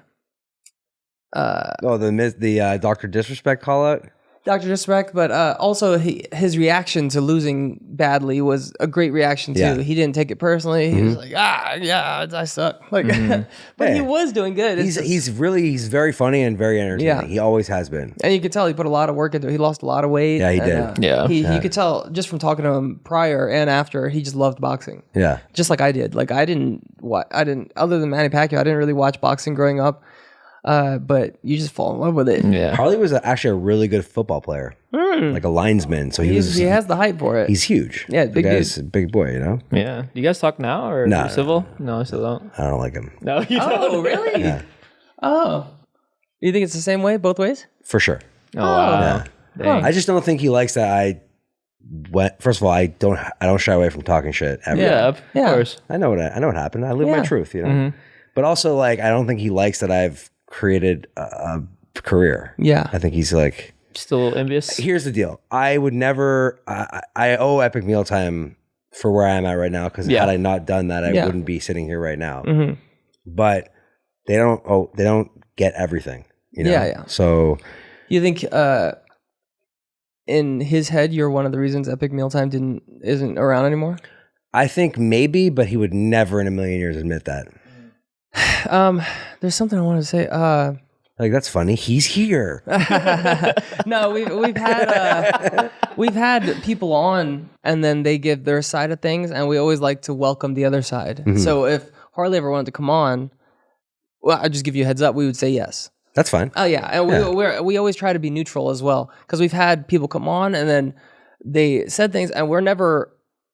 The Dr. Disrespect call out. Dr. Disrespect, but also his reaction to losing badly was a great reaction too. Yeah. He didn't take it personally. He was like, I suck. Like, but he was doing good. He's very funny and very entertaining. Yeah. He always has been. And you could tell he put a lot of work into it. He lost a lot of weight. Yeah, he and, did. You could tell just from talking to him prior and after, he just loved boxing. Yeah. Just like I did. Like I didn't, other than Manny Pacquiao, I didn't really watch boxing growing up. But you just fall in love with it. Yeah. Harley was actually a really good football player, like a linesman. So he has the hype for it. He's huge. Yeah, The big guy's a big boy. Yeah. Do you guys talk now or No, civil? No, I still don't. I don't like him No, you don't. Oh, really? Yeah. Oh. You think it's the same way both ways? for sure. Oh, wow. Yeah. Dang. I just don't think he likes that I went. First of all, I don't shy away from talking shit ever. Yeah, of course. I know what happened. I live my truth, But also, like, I don't think he likes that I've created a career. Yeah. I think he's like, Still envious. here's the deal. I would never. I owe Epic Mealtime for where I am at right now because had I not done that, I wouldn't be sitting here right now. But they don't get everything. Yeah. So You think in his head you're one of the reasons Epic Mealtime isn't around anymore? I think maybe, but he would never in a million years admit that. There's something I want to say. Like, that's funny. He's here. No, we've had people on and then they give their side of things, and we always like to welcome the other side. So if Harley ever wanted to come on, well, I'd just give you a heads up. We would say yes. That's fine. Oh yeah, and we always try to be neutral as well, because we've had people come on and then they said things, and we're never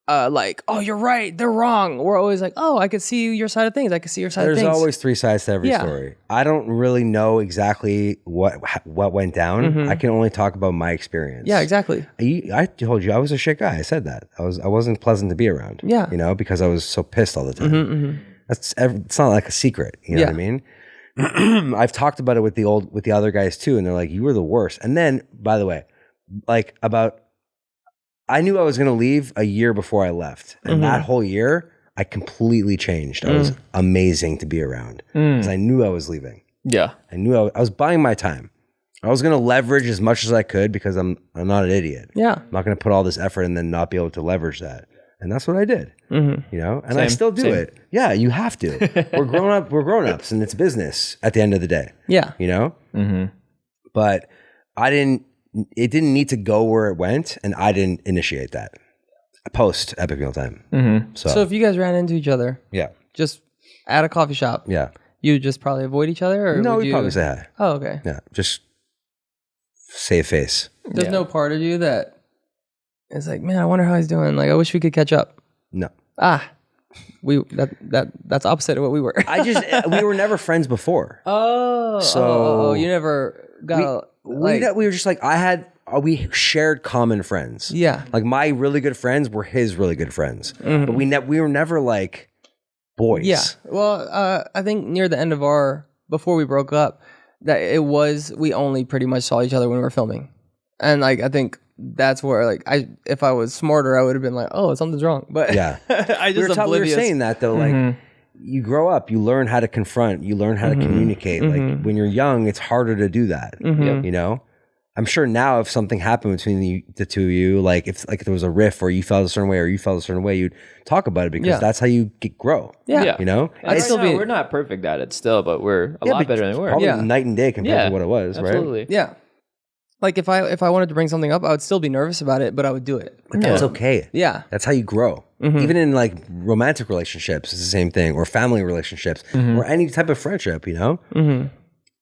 like, oh, you're right, they're wrong. We're always like, oh, I could see your side of things. I could see your side of There's things. There's always 3 sides to every story. I don't really know exactly what went down. I can only talk about my experience. Yeah, exactly. I told you I was a shit guy. I said that. I wasn't pleasant to be around. Yeah. You know, because I was so pissed all the time. It's not like a secret. You know what I mean? I've talked about it with the other guys too, and they're like, you were the worst. And then, by the way, like I knew I was going to leave a year before I left. And that whole year, I completely changed. I was amazing to be around because I knew I was leaving. Yeah. I knew I was buying my time. I was going to leverage as much as I could because I'm not an idiot. Yeah. I'm not going to put all this effort and then not be able to leverage that. And that's what I did, you know, and I still do it. Yeah, you have to. We're grown-ups and it's business at the end of the day. Yeah. You know? But it didn't need to go where it went, and I didn't initiate that post Epic Meal Time. So if you guys ran into each other, yeah, just at a coffee shop, yeah, you would just probably avoid each other, or no, would we'd probably say hi. Oh, okay. Yeah, just save face. There's no part of you that is like, man, I wonder how he's doing. Like, I wish we could catch up. No. That's opposite of what we were. We were never friends before. So you never got we were just like, we shared common friends. Yeah. Like my really good friends were his really good friends. But we were never like boys. Yeah. Well, I think near the end of before we broke up, we only pretty much saw each other when we were filming. And like, I think that's where like if I was smarter, I would have been like, oh, something's wrong. But yeah, we were saying that though, like you grow up, you learn how to confront, you learn how to communicate. Like when you're young, it's harder to do that. You know, I'm sure now if something happened between the two of you, like if there was a riff or you felt a certain way or you felt a certain way, you'd talk about it because that's how you grow. Yeah. You know, we're not perfect at it still, but we're a lot better than we were. Probably night and day compared to what it was, absolutely. right? Yeah. Like if I wanted to bring something up, I would still be nervous about it, but I would do it. But that's okay. Yeah. That's how you grow. Even in like romantic relationships, it's the same thing, or family relationships, or any type of friendship, you know?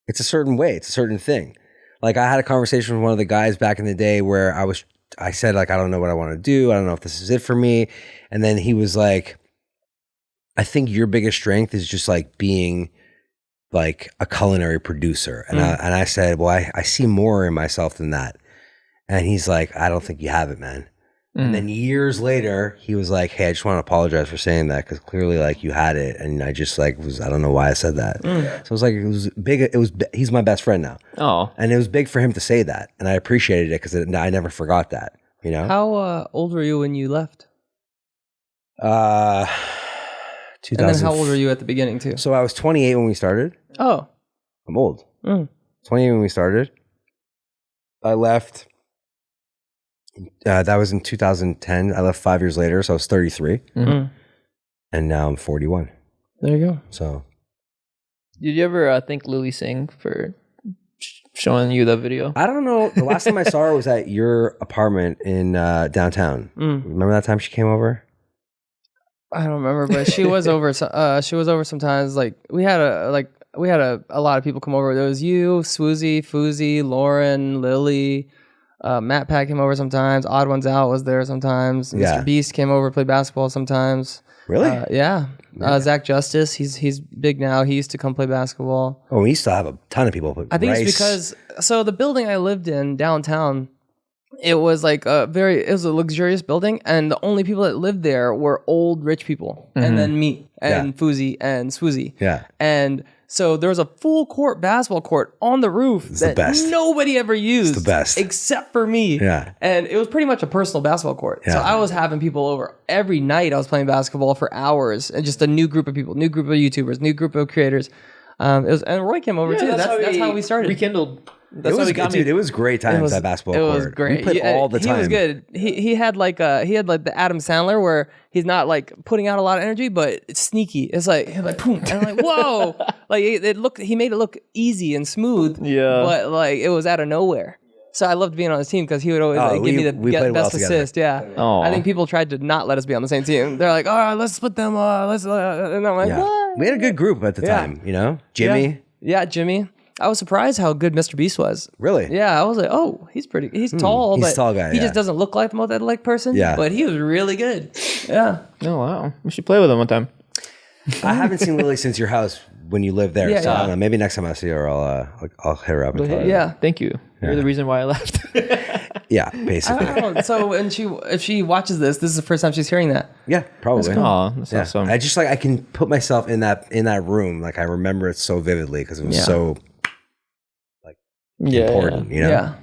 It's a certain way. It's a certain thing. Like I had a conversation with one of the guys back in the day where I said like, I don't know what I want to do. I don't know if this is it for me. And then he was like, I think your biggest strength is just like being like a culinary producer. And I said, well, I see more in myself than that. And he's like, I don't think you have it, man. And then years later, he was like, hey, I just want to apologize for saying that because clearly like you had it. And I just like I don't know why I said that. So it was like, it was big. He's my best friend now. Oh. And it was big for him to say that. And I appreciated it because I never forgot that, you know? How old were you when you left? 2000. And then how old were you at the beginning too? So I was 28 when we started. Oh. I'm old. 28 when we started. I left. That was in 2010. I left 5 years later, so I was 33. And now I'm 41. There you go. So. Did you ever thank Lily Singh for showing you the video? I don't know. The last time I saw her was at your apartment in downtown. Remember that time she came over? I don't remember, but she was over. She was over sometimes. Like we had a lot of people come over. There was you, Swoozy, Foozy, Lauren, Lily, Matt Pat came over sometimes. Odd Ones Out was there sometimes. Mr. Beast came over, played basketball sometimes. Really? Yeah. Zach Justice, he's big now. He used to come play basketball. Oh, we used to have a ton of people. I think it's because the building I lived in downtown, it was like it was a luxurious building, and the only people that lived there were old rich people, and then me and Foozy and Swoozy. Yeah. And so there was a full court basketball court on the roof that nobody ever used. It's the best. Except for me. Yeah. And it was pretty much a personal basketball court. Yeah. So I was having people over every night. I was playing basketball for hours, and just a new group of people, new group of YouTubers, new group of creators. And Roy came over too. That's how we started. Rekindled. It was great times at basketball court. It was great. We played all the time. He was good. He had like the Adam Sandler where he's not like putting out a lot of energy, but it's sneaky. It's like boom, and I'm like whoa, like he made it look easy and smooth. Yeah, but like it was out of nowhere. So I loved being on his team because he would always give me the best assist. Yeah, I think people tried to not let us be on the same team. They're like, all right, let's split them. And I'm like, what? We had a good group at the time. You know, Jimmy. Yeah, Jimmy. I was surprised how good Mr. Beast was. Really? Yeah, I was like, oh, he's pretty. He's tall, He's but a tall guy, he just doesn't look like the most athletic person. Yeah. But he was really good. Yeah. Oh wow, we should play with him one time. I haven't seen Lily since your house when you lived there. Yeah, so I yeah. don't know. Maybe next time I see her, I'll hit her up and tell her. Yeah. Thank you. You're the reason why I left. Yeah, I basically. don't know. So, and if she watches this is the first time she's hearing that. Yeah, probably. Oh, that's Yeah. awesome. I just I can put myself in that room. Like I remember it so vividly because it was so important. You know. Yeah.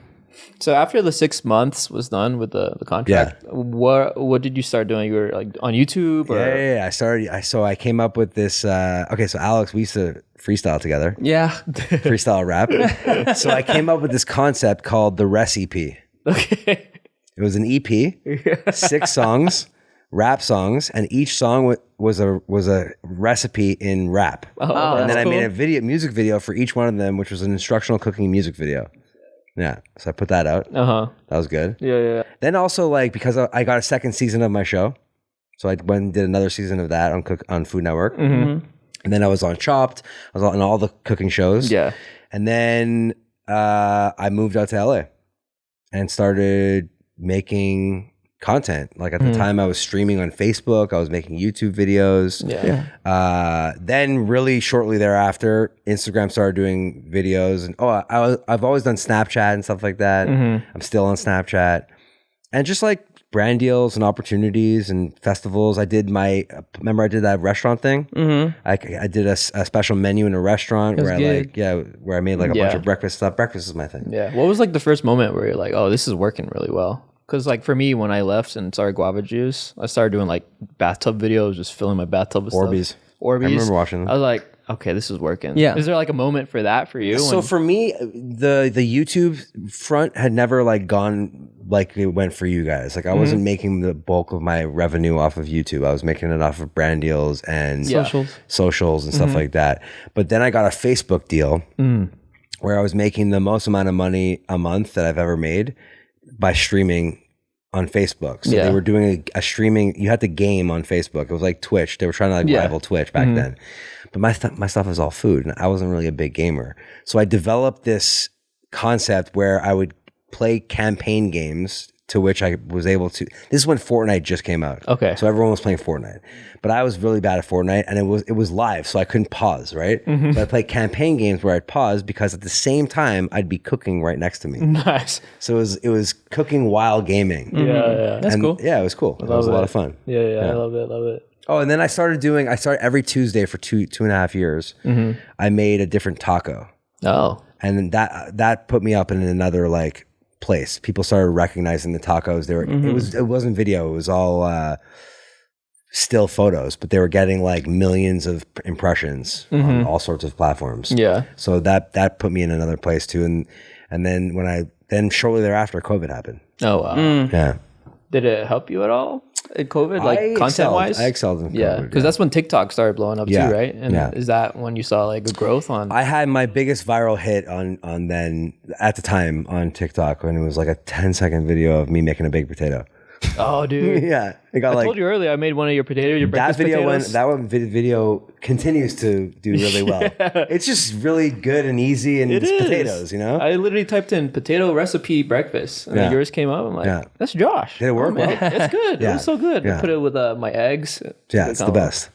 So after the 6 months was done with the contract, what did you start doing? You were like on YouTube, or Yeah. I came up with this. Okay, so Alex, we used to freestyle together, Yeah. freestyle rap. So I came up with this concept called the Recipe. Okay. It was an EP, 6 songs, rap songs, and each song was a recipe in rap. Oh, And then I cool. made a music video for each one of them, which was an instructional cooking music video. Yeah, so I put that out. That was good. Yeah. Then also because I got a second season of my show, so I went and did another season of that on Food Network. Mm-hmm. And then I was on Chopped. I was on all the cooking shows. Yeah. And then I moved out to LA and started making content. Like at the time I was streaming on Facebook, I was making YouTube videos. Yeah. Then really shortly thereafter, Instagram started doing videos, and I've always done Snapchat and stuff like that. I'm still on Snapchat, and just like brand deals and opportunities and festivals. I did that restaurant thing. I did a special menu in a restaurant where I made like a bunch of breakfast stuff. Breakfast is my thing. Yeah. What was like the first moment where you're like, oh, this is working really well? Because like for me, when I left and started guava juice, I started doing like bathtub videos, just filling my bathtub with Orbeez. stuff. Orbeez. I remember watching them. I was like, okay, this is working. Yeah. Is there like a moment for that for you? So for me, the YouTube front had never like gone like it went for you guys. Like I wasn't making the bulk of my revenue off of YouTube. I was making it off of brand deals and socials and stuff like that. But then I got a Facebook deal where I was making the most amount of money a month that I've ever made by streaming on Facebook. So they were doing a streaming, you had to game on Facebook. It was like Twitch. They were trying to like rival Twitch back then. But my stuff was all food and I wasn't really a big gamer. So I developed this concept where I would play campaign games to which I was able to. This is when Fortnite just came out. Okay. So everyone was playing Fortnite. But I was really bad at Fortnite and it was live, so I couldn't pause, right? So I played campaign games where I'd pause because at the same time I'd be cooking right next to me. Nice. So it was cooking while gaming. Yeah. That's cool. Yeah, it was cool. It was a lot of fun. Yeah. I love it. Oh, and then I started every Tuesday for two and a half years. I made a different taco. Oh. And then that put me up in another like place. People started recognizing the tacos. It wasn't video. It was all still photos, but they were getting like millions of impressions on all sorts of platforms. Yeah. So that put me in another place too. And then shortly thereafter, COVID happened. Oh wow. Yeah. Did it help you at all in COVID, like content wise? I excelled in COVID. Yeah, because that's when TikTok started blowing up too, right? And yeah. is that when you saw like a growth on? I had my biggest viral hit on then at the time on TikTok when it was like a 10-second video of me making a baked potato. Oh, dude. Yeah, it got I told you earlier. I made one of your breakfast potatoes. Video continues to do really well. It's just really good and easy, and it's potatoes. You know, I literally typed in potato recipe breakfast, and then yours came up. I'm like, that's Josh. Did it work? Man, it's good. It was so good. Yeah. I put it with my eggs. Yeah, it's the best.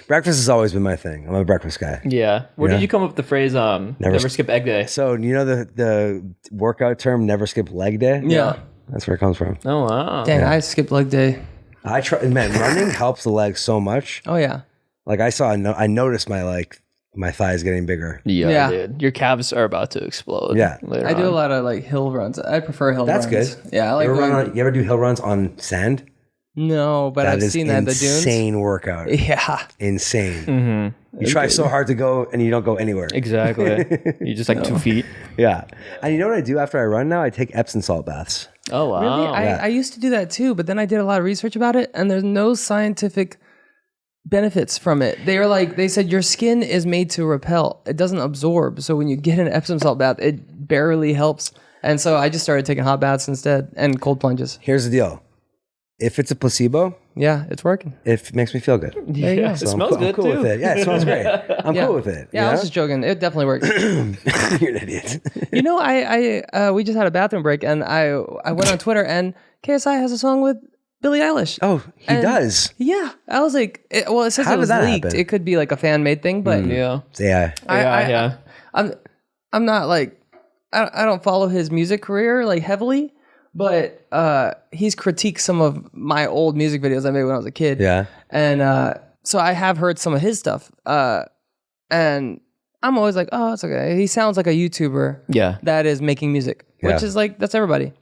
Breakfast has always been my thing. I'm a breakfast guy. Yeah. Where did you come up with the phrase never skip egg day? So you know the workout term never skip leg day? Yeah. That's where it comes from. Oh wow. Dang, I skipped leg day. I try, man. Running helps the legs so much. Oh yeah. Like I noticed my thighs getting bigger. Yeah, dude. Your calves are about to explode. Yeah. I do a lot of like hill runs. I prefer hill runs. That's good. Yeah, I like you ever do hill runs on sand? No, but I've seen that in the dunes. Insane workout. Yeah. Insane. Mm-hmm. You try so hard to go and you don't go anywhere. Exactly. You just like 2 feet. Yeah. And you know what I do after I run now? I take Epsom salt baths. Oh wow. Really? I used to do that too, but then I did a lot of research about it and there's no scientific benefits from it. They said your skin is made to repel. It doesn't absorb. So when you get an Epsom salt bath, it barely helps. And so I just started taking hot baths instead and cold plunges. Here's the deal. If it's a placebo, Yeah, it's working. It makes me feel good. There you go. It smells good I'm cool too. with it. Yeah, it smells great. I'm Yeah. cool with it. Yeah, I was just joking. It definitely works. You're an idiot. We just had a bathroom break, and I went on Twitter, and KSI has a song with Billie Eilish. Oh, he does. Yeah, I was like, it says How it did was that leaked. happen? It could be like a fan made thing, but Yeah. Yeah. Yeah. I'm not like I don't follow his music career like heavily, but he's critiqued some of my old music videos I made when I was a kid. Yeah. And so I have heard some of his stuff. And I'm always like, oh, it's okay. He sounds like a YouTuber Yeah. that is making music, which Yeah. is like, that's everybody.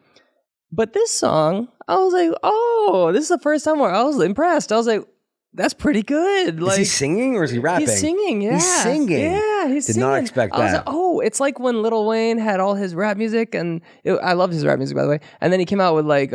But this song, I was like, oh, this is the first time where I was impressed. I was like, that's pretty good. Like, Is he singing or is he rapping? he's singing, yeah. He's singing. Yeah, he's Did singing. not expect I was that. like, oh, it's like when Lil Wayne had all his rap music, and I loved his rap music, by the way. And then he came out with like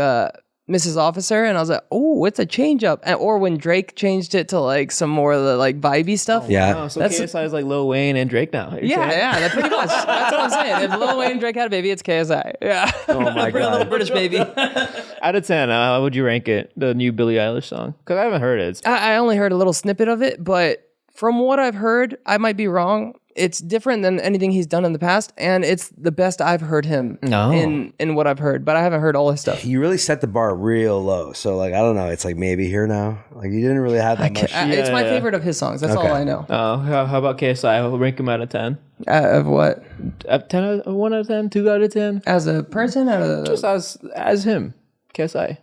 Mrs. Officer, and I was like, oh, it's a change up. Or when Drake changed it to like some more of the like vibey stuff. Yeah. Oh, so That's- KSI is like Lil Wayne and Drake now. Yeah, that's pretty much. That's what I'm saying. If Lil Wayne and Drake had a baby, it's KSI. Yeah. Oh my A little God. British baby. Out of 10, how would you rank it? The new Billie Eilish song? Because I haven't heard it. I only heard a little snippet of it, but from what I've heard, I might be wrong. It's different than anything he's done in the past, and it's the best I've heard him in what I've heard. But I haven't heard all his stuff. You really set the bar real low. So like, I don't know. It's like maybe here now. Like you didn't really have that much. It's my Yeah. favorite of his songs. That's all I know. Oh, how about KSI? I'll rank him out of 10. Of what? 1 out of 10, 2 out of 10. As a person? Just as him, KSI.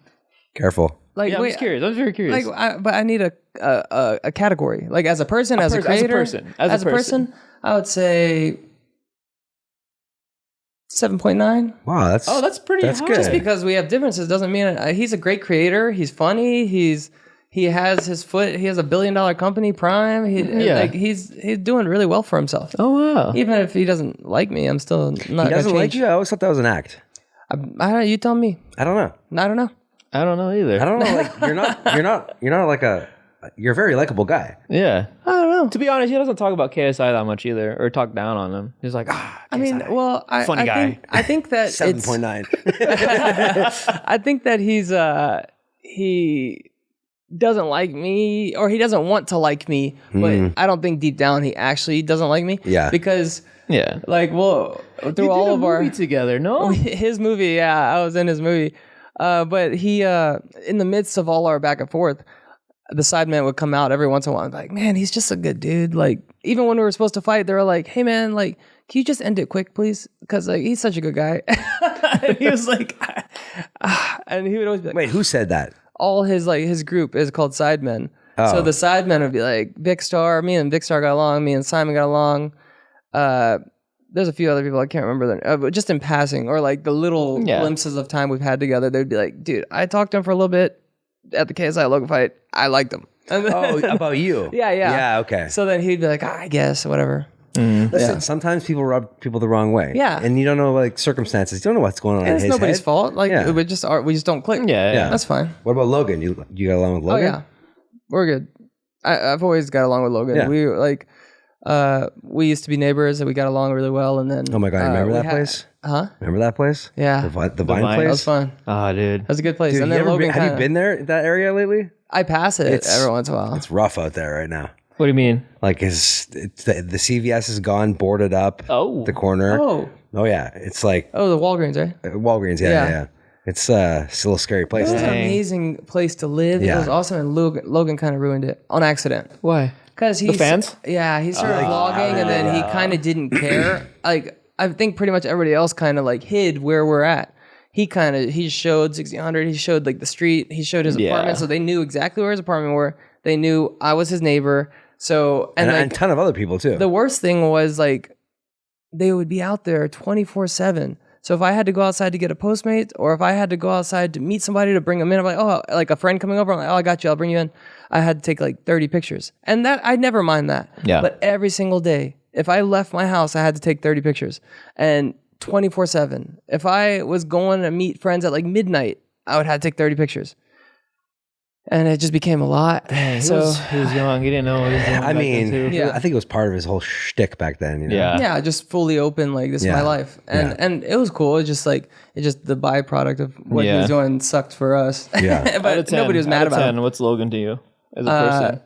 Careful. Like, Yeah, I'm just curious. I'm very curious. But I need a category. Like as a person, as a creator, as a person. I would say 7.9. Wow, that's pretty that's high. good. Just because we have differences doesn't mean he's a great creator. He's funny. He has his foot. He has $1 billion company, Prime. He's doing really well for himself. Oh, wow. Even if he doesn't like me, I'm still not. He doesn't like you. I always thought that was an act. You tell me. I don't know. I don't know. I don't know either. I don't know. Like you're not like you're a very likable guy. Yeah. I don't know. To be honest, he doesn't talk about KSI that much either, or talk down on him. He's like, I mean, well, Funny guy. I think that 7.9. I think that he doesn't like me, or he doesn't want to like me, but I don't think deep down he actually doesn't like me. Yeah. Because yeah. like, well, through all of our together, no? his movie, yeah, I was in his movie. But he in the midst of all our back and forth, the sideman would come out every once in a while and be like, man, he's just a good dude. Like, even when we were supposed to fight, they were like, hey man, like, can you just end it quick, please? Because like he's such a good guy. And he was like, and he would always be like, Wait, who said that? all his group is called Sidemen. Oh. So the Sidemen would be like Big Star. Me and Big Star got along. Me and Simon got along. There's a few other people I can't remember their but just in passing, or like the little glimpses of time we've had together. They'd be like, dude, I talked to him for a little bit at the KSI Logan fight. I liked him. And then, Oh, about you? yeah. Yeah. Okay. So then he'd be like, I guess whatever. Listen, sometimes people rub people the wrong way. Yeah. And you don't know like circumstances. You don't know what's going on in And it's his nobody's head. fault. Like Yeah. we just don't click. Yeah. That's fine. What about Logan? You got along with Oh Logan? yeah, we're good. I've always got along with Logan. Yeah. We like we used to be neighbors and we got along really well. And then Oh my God, you remember we that place? Huh? Remember that place? Yeah, The Vine Vine. place? that was fun. Oh, dude. That was a good place. Dude, and you then ever Logan have you been there, that area lately? I pass it It's- every once in a while. It's rough out there right now. What do you mean? Like the CVS is gone, boarded up. Oh. The corner. Oh, Yeah. It's like the Walgreens, right? Walgreens. Yeah. It's still a scary place. It was an Dang. amazing place to live. Yeah. It was awesome, and Logan kind of ruined it on accident. Why? Because The fans? Yeah, he started vlogging, and then he kind of didn't care. Like, I think pretty much everybody else kind of like hid where we're at. He showed 1600. He showed like the street. He showed his apartment, so they knew exactly where his apartment were. They knew I was his neighbor. So And like, a ton of other people too. the worst thing was like they would be out there 24/7. So if I had to go outside to get a Postmate, or if I had to go outside to meet somebody to bring them in, I'm like, oh, like a friend coming over, I'm like, oh, I got you, I'll bring you in. I had to take like 30 pictures. And that, I'd never mind that. Yeah. But every single day, if I left my house, I had to take 30 pictures. And 24/7. If I was going to meet friends at like midnight, I would have to take 30 pictures. And it just became a lot. He So was young. He didn't know what he was doing. I mean, Yeah. I think it was part of his whole shtick back then. You know? Yeah. just fully open, like, this is my life. And it was cool. It's just like, the byproduct of what he was doing sucked for us. Yeah. But nobody was mad about it. What's Logan to you as a person?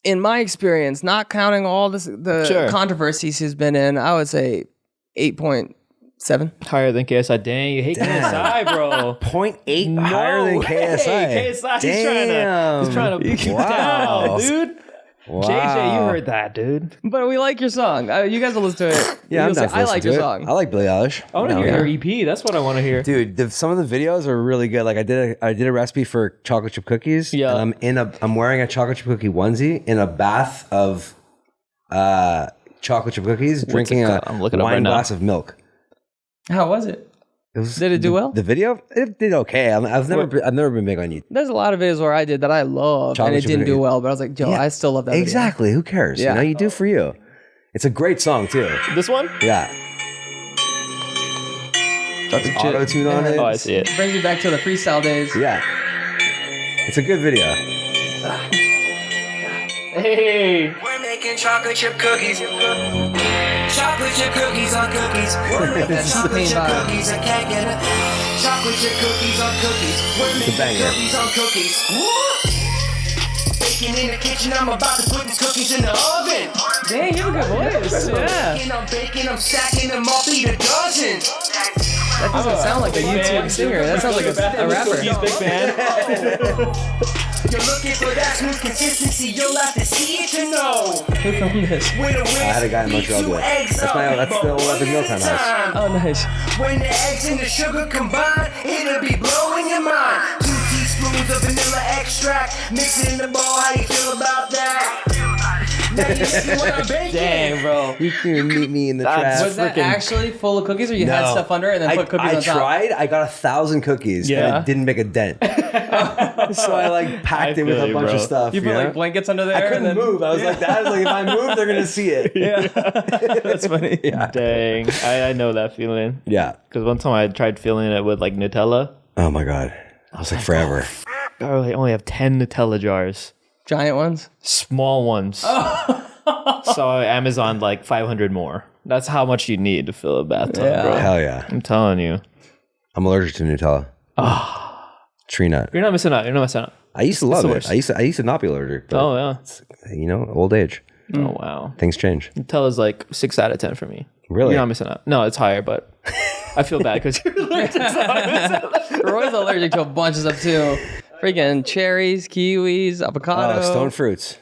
In my experience, not counting all the controversies he's been in, I would say 8.7. Higher than KSI. Dang, you hate KSI, bro. 0.8 higher than KSI. KSI, he's trying to beat you down, dude. Wow. JJ, you heard that, dude. But we like your song. You guys will listen to it. Yeah, I'm You'll down say, to I listen like to your it. song. I like Billie Eilish. I want to hear your EP. That's what I want to hear. Dude, some of the videos are really good. Like I did a recipe for chocolate chip cookies. Yeah. And I'm wearing a chocolate chip cookie onesie in a bath of chocolate chip cookies, drinking a I'm looking up right wine now. glass of milk. How was it? Did it do well? The video, it did okay. I've never been big on YouTube. There's a lot of videos where I did that I love, and it didn't do well. But I was like, Joe, I still love that video. Exactly. Who cares? Yeah. You know, you do for you. It's a great song too. This one? Yeah. Got the auto tune on it. Oh, I see it. Brings me back to the freestyle days. Yeah. It's a good video. Hey. We're making chocolate chip cookies. Chocolate chip cookies on cookies. We're making chocolate chip cookies. I can't get it. Chocolate chip cookies on cookies. We're making cookies on cookies. Baking in the kitchen. I'm about to put these cookies in the oven. Dang, you have a good voice. Yeah. I'm baking. I'm stacking them up. Eat a dozen. That doesn't sound like a YouTube singer. That sounds like a rapper. He's big fan. You're looking for that smooth consistency. You'll have to see it to know. Who filmed this? I had a guy in Montreal do it. That's the old Epic Mealtime house. Oh, nice. When the eggs and the sugar combine, it'll be blowing your mind. 2 teaspoons of vanilla extract, mix it in the bowl. How you feel about that? Now you see what I'm baking. Dang, bro. You can meet me in the trap. Was that actually full of cookies, or you had stuff under it and then put cookies on top? I tried. I got 1,000 cookies. And it didn't make a dent. So I like packed it with a bunch of stuff. You put like blankets under there. I couldn't move. I was like that. I was like, if I move, they're gonna see it. Yeah, that's funny. Yeah. Dang. I know that feeling. Yeah. Because one time I tried filling it with like Nutella. Oh my god. I was like forever. I only have 10 Nutella jars. Giant ones? Small ones. So I Amazoned like 500 more. That's how much you need to fill a bathtub, bro. Hell yeah. I'm telling you. I'm allergic to Nutella. Tree nut. You're not missing out. You're not missing out. I used to love the it. worst. I used to not be allergic. But Oh, yeah. you know, old age. Oh, wow. Things change. Nutella's like 6 out of 10 for me. Really? You're not missing out. No, it's higher, but I feel bad because you're Roy's allergic to a bunch of stuff too. Freaking cherries, kiwis, avocado. Stone fruits.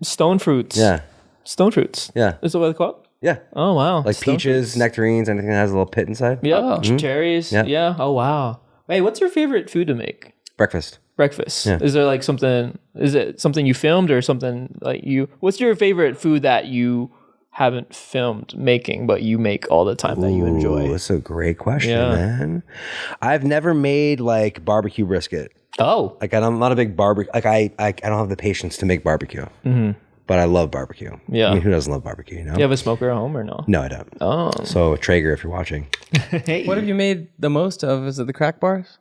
stone fruits. Yeah. Stone fruits. Yeah. Is that what it's called? Yeah. Oh, wow. Like Stone peaches, fruits. nectarines, anything that has a little pit inside. Yep. Oh. Cherries. Yeah. Yeah. Oh, wow. Hey, what's your favorite food to make? Breakfast. Breakfast. Yeah. Is there like something, is it something you filmed or something like what's your favorite food that you haven't filmed making, but you make all the time that you enjoy? That's a great question, Yeah. man. I've never made like barbecue brisket. Oh. Like I'm not a big barbecue. Like I don't have the patience to make barbecue. But I love barbecue. Yeah. I mean, who doesn't love barbecue? You know. Do you have a smoker at home or no? No, I don't. Oh. So Traeger, if you're watching, Hey. What have you made the most of? Is it the crack bars?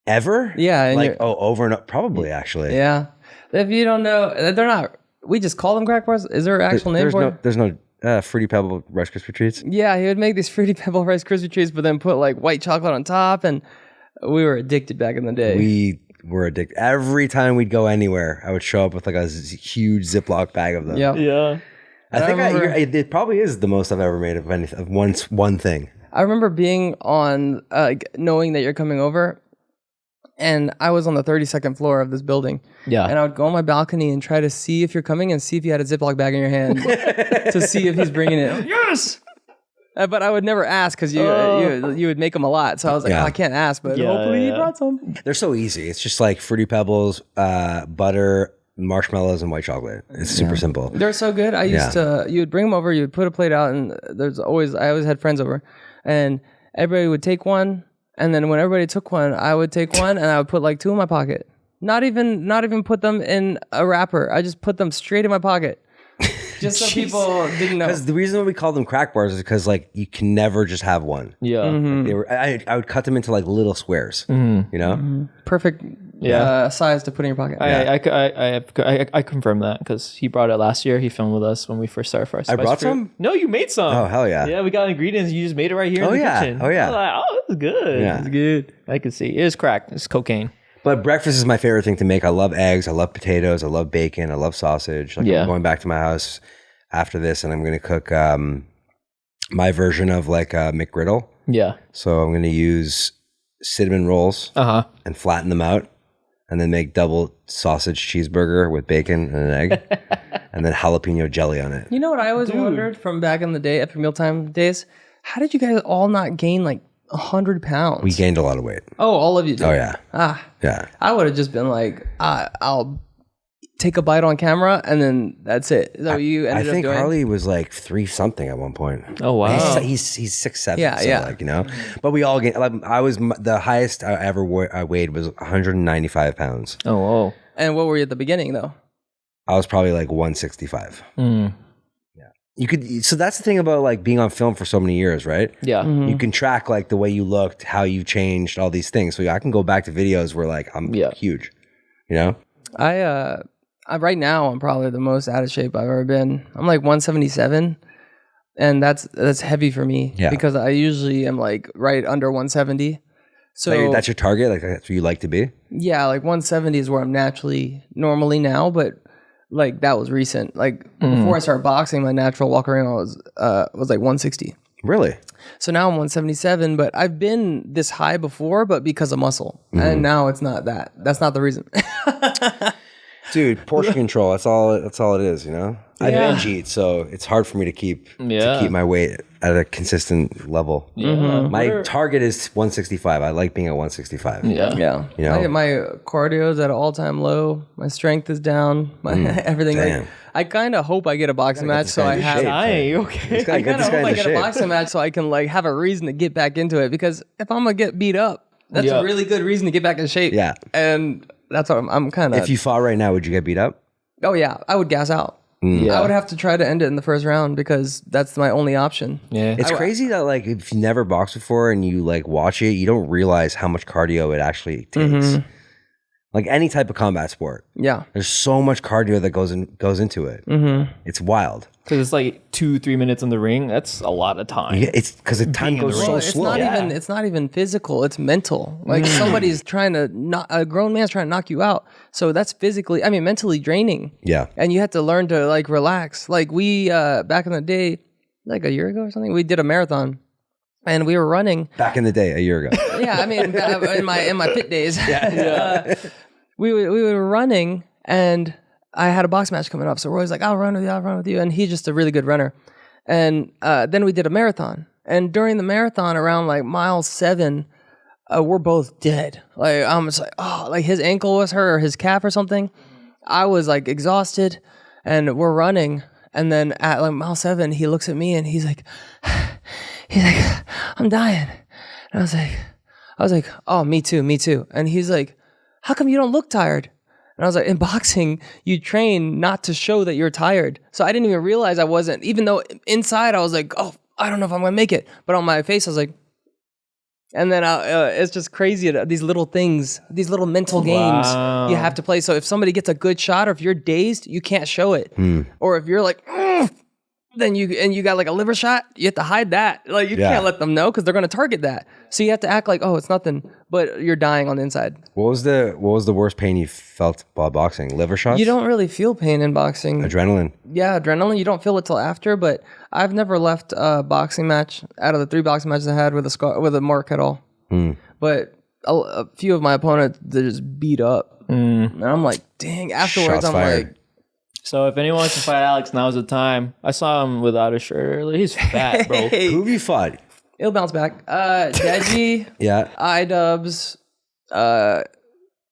ever? Yeah, and Like over and up, probably actually. Yeah. If you don't know, they're not. We just call them crack bars. Is there an actual name for it? There's no Fruity Pebble Rice Krispie treats. Yeah, he would make these Fruity Pebble Rice Krispie treats, but then put like white chocolate on top, and we were addicted back in the day. We were addicted. Every time we'd go anywhere, I would show up with like a huge Ziploc bag of them. Yep. Yeah. I think remember- it probably is the most I've ever made of anything, of one thing. I remember being on, knowing that you're coming over, and I was on the 32nd floor of this building. Yeah. And I would go on my balcony and try to see if you're coming and see if you had a Ziploc bag in your hand to see if he's bringing it. Yes. But I would never ask because you would make them a lot. So I was like, Yeah. oh, I can't ask, but Yeah, hopefully yeah. he brought some. They're so easy. It's just like Fruity Pebbles, butter, marshmallows, and white chocolate. It's super simple. They're so good. I used to, you would bring them over, you would put a plate out, and I always had friends over, and everybody would take one. And then when everybody took one, I would take one and I would put like 2 in my pocket. Not even put them in a wrapper. I just put them straight in my pocket. Just so people didn't know. Because the reason we call them crack bars is because like you can never just have one. Yeah. They were. I would cut them into like little squares. You know. Perfect size to put in your pocket. I confirm that because he brought it last year. He filmed with us when we first started our I brought some? No, you made some. Oh, hell yeah. Yeah, we got ingredients. You just made it right here in the kitchen. Oh, yeah. I was like, oh, this is good. Yeah. It's good. I can see. It is crack. It's cocaine. But breakfast is my favorite thing to make. I love eggs. I love potatoes. I love bacon. I love sausage. Like I'm going back to my house after this, and I'm going to cook my version of like a McGriddle. Yeah. So I'm going to use cinnamon rolls and flatten them out, and then make double sausage cheeseburger with bacon and an egg, and then jalapeno jelly on it. You know what I always wondered from back in the day, epic mealtime days? How did you guys all not gain like 100 pounds? We gained a lot of weight. Oh, all of you did? Oh, yeah. Yeah. I would have just been like, I'll take a bite on camera, and then that's it. Is that what you ended up doing? I think Harley was like 3 something at one point. Oh, wow. He's 6'7". Yeah, so yeah. Like, you know, but we all gained. Like, the highest I ever weighed was 195 pounds. Oh, whoa. And what were you at the beginning, though? I was probably like 165. Yeah. You could. So that's the thing about like being on film for so many years, right? Yeah. You can track like the way you looked, how you changed, all these things. So I can go back to videos where like I'm huge, you know? I right now I'm probably the most out of shape I've ever been. I'm like 177, and that's heavy for me because I usually am like right under 170. So that's your target, like that's where you like to be. Yeah, like 170 is where I'm normally now, but like that was recent. Like before I started boxing, my natural walk around was like 160. Really? So now I'm 177, but I've been this high before, but because of muscle, and now it's not that. That's not the reason. Dude, portion control. That's all it is, you know? I binge eat, so it's hard for me to keep my weight at a consistent level. Yeah. My target is 165. I like being at 165. Yeah. You know? My cardio is at an all-time low. My strength is down. My everything. Like, I kind of hope I get a boxing match so I have. Okay. I kind of hope I get a boxing match so I can like have a reason to get back into it, because if I'm gonna get beat up, that's a really good reason to get back in shape. Yeah. And that's what I'm kind of. If you fought right now, would you get beat up? Oh yeah, I would gas out. I would have to try to end it in the first round because that's my only option. Yeah, it's crazy that like if you never boxed before and you like watch it, you don't realize how much cardio it actually takes. Like any type of combat sport. Yeah, there's so much cardio that goes into it. It's wild. Because it's like 2-3 minutes in the ring. That's a lot of time. Yeah, it's because the time goes so slow. It's not even physical. It's mental. Like somebody's trying to a grown man's trying to knock you out. So that's physically, mentally draining. Yeah. And you have to learn to like relax. Like we back in the day, like a year ago or something, we did a marathon. And we were running. Back in the day, a year ago. Yeah, in my fit days. We were running, and I had a box match coming up. So Roy's like, I'll run with you. And he's just a really good runner. And then we did a marathon. And during the marathon, around like mile 7, we're both dead. Like I'm just like, like his ankle was hurt or his calf or something. I was like exhausted, and we're running. And then at like mile 7, he looks at me and he's like, I'm dying. And I was like, oh, me too. And he's like, how come you don't look tired? And I was like, in boxing, you train not to show that you're tired. So I didn't even realize I wasn't, even though inside I was like, oh, I don't know if I'm going to make it. But on my face, I was like, and then it's just crazy. These little things, these little mental games you have to play. So if somebody gets a good shot, or if you're dazed, you can't show it. Or if you're like, then you got like a liver shot, you have to hide that. Like you can't let them know because they're going to target that. So you have to act like, oh, it's nothing, but you're dying on the inside. What was the worst pain you felt while boxing? Liver shots? You don't really feel pain in boxing. Adrenaline. Yeah, adrenaline. You don't feel it till after. But I've never left a boxing match out of the 3 boxing matches I had with a mark at all. But a few of my opponents, they just beat up, and I'm like, dang. Afterwards, I'm like. So if anyone wants to fight Alex, now's the time. I saw him without a shirt earlier. He's fat, bro. Who have you fought? It'll bounce back. Deji, iDubbbz,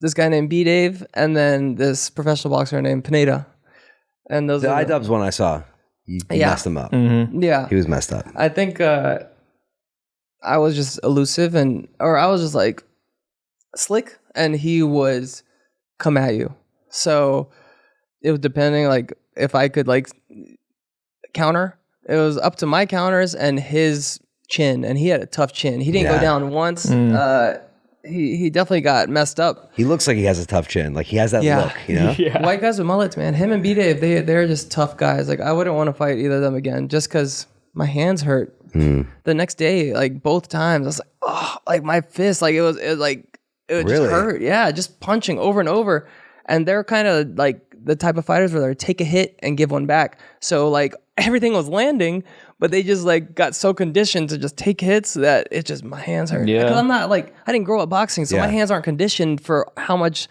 this guy named B-Dave, and then this professional boxer named Pineda. And those the iDubbbz one I saw. You messed him up. Yeah. He was messed up. I think I was just elusive or I was just like slick, and he was come at you. So it was depending, like, if I could, like, counter. It was up to my counters and his chin, and he had a tough chin. He didn't go down once. he definitely got messed up. He looks like he has a tough chin. Like he has that look, you know? Yeah. White guys with mullets, man. Him and B-Dave, they're just tough guys. Like I wouldn't want to fight either of them again just because my hands hurt. The next day, like both times, I was like, oh, like my fist, like it was just hurt. Yeah, just punching over and over. And they're kind of like the type of fighters where they take a hit and give one back. So like everything was landing, but they just like got so conditioned to just take hits that it just, my hands hurt. Yeah. Because I'm not like, I didn't grow up boxing, so my hands aren't conditioned for how much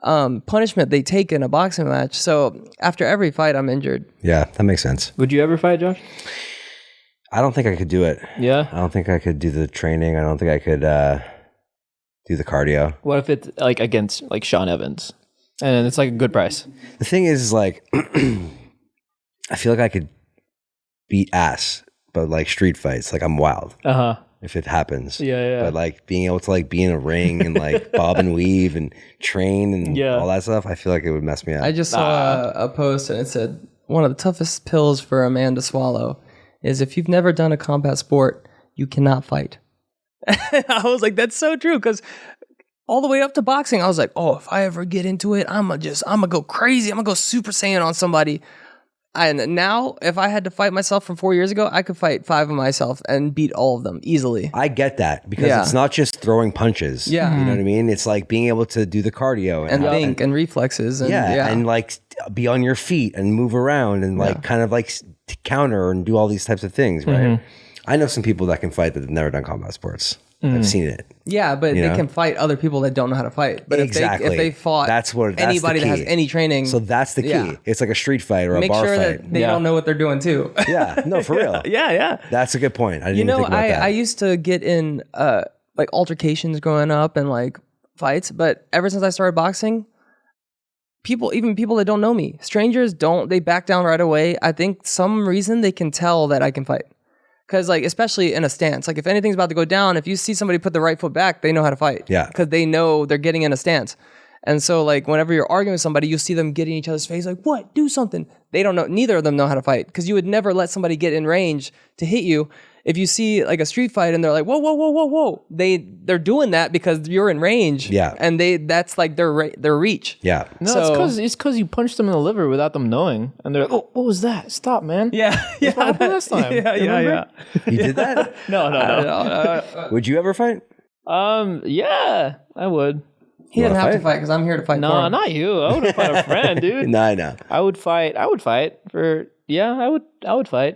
punishment they take in a boxing match. So after every fight, I'm injured. Yeah, that makes sense. Would you ever fight, Josh? I don't think I could do it. Yeah. I don't think I could do the training. I don't think I could do the cardio. What if it's like against like Sean Evans? And it's like a good price. The thing is like, I feel like I could beat ass, but like street fights, like I'm wild if it happens. Yeah. But like being able to like be in a ring and like bob and weave and train and all that stuff, I feel like it would mess me up. I just saw a post and it said, one of the toughest pills for a man to swallow is if you've never done a combat sport, you cannot fight. I was like, that's so true, because all the way up to boxing, I was like, oh, if I ever get into it, I'm gonna go crazy. I'm gonna go Super Saiyan on somebody. And now, if I had to fight myself from 4 years ago, I could fight 5 of myself and beat all of them easily. I get that because it's not just throwing punches. Yeah. You know what I mean? It's like being able to do the cardio And think and reflexes. And, and like be on your feet and move around and like kind of like counter and do all these types of things, right? I know some people that can fight that have never done combat sports. I've seen it. Yeah, but they can fight other people that don't know how to fight. But if they fought anybody that has any training. So that's the key. It's like a street fight or a bar sure fight. That they don't know what they're doing too. Yeah, no, for real. Yeah. That's a good point. I didn't even think about that. I used to get in like altercations growing up and like fights, but ever since I started boxing, even people that don't know me, strangers they back down right away. I think some reason they can tell that I can fight. Because, like, especially in a stance, like if anything's about to go down, if you see somebody put the right foot back, they know how to fight. Yeah. Because they know they're getting in a stance. And so, like, whenever you're arguing with somebody, you see them get in each other's face, like, what? Do something. They don't know. Neither of them know how to fight. Because you would never let somebody get in range to hit you. If you see, like, a street fight and they're like, whoa. They're doing that because you're in range. Yeah. And that's, like, their reach. Yeah. No, it's because you punched them in the liver without them knowing. And they're like, oh, what was that? Stop, man. Yeah. That's what happened last time. Yeah. You did that? No. Would you ever fight? Yeah, I would. He didn't have to fight because I'm here to fight for No, him. not you. I wouldn't fight a friend, dude. No, I know. I would fight for, I would fight.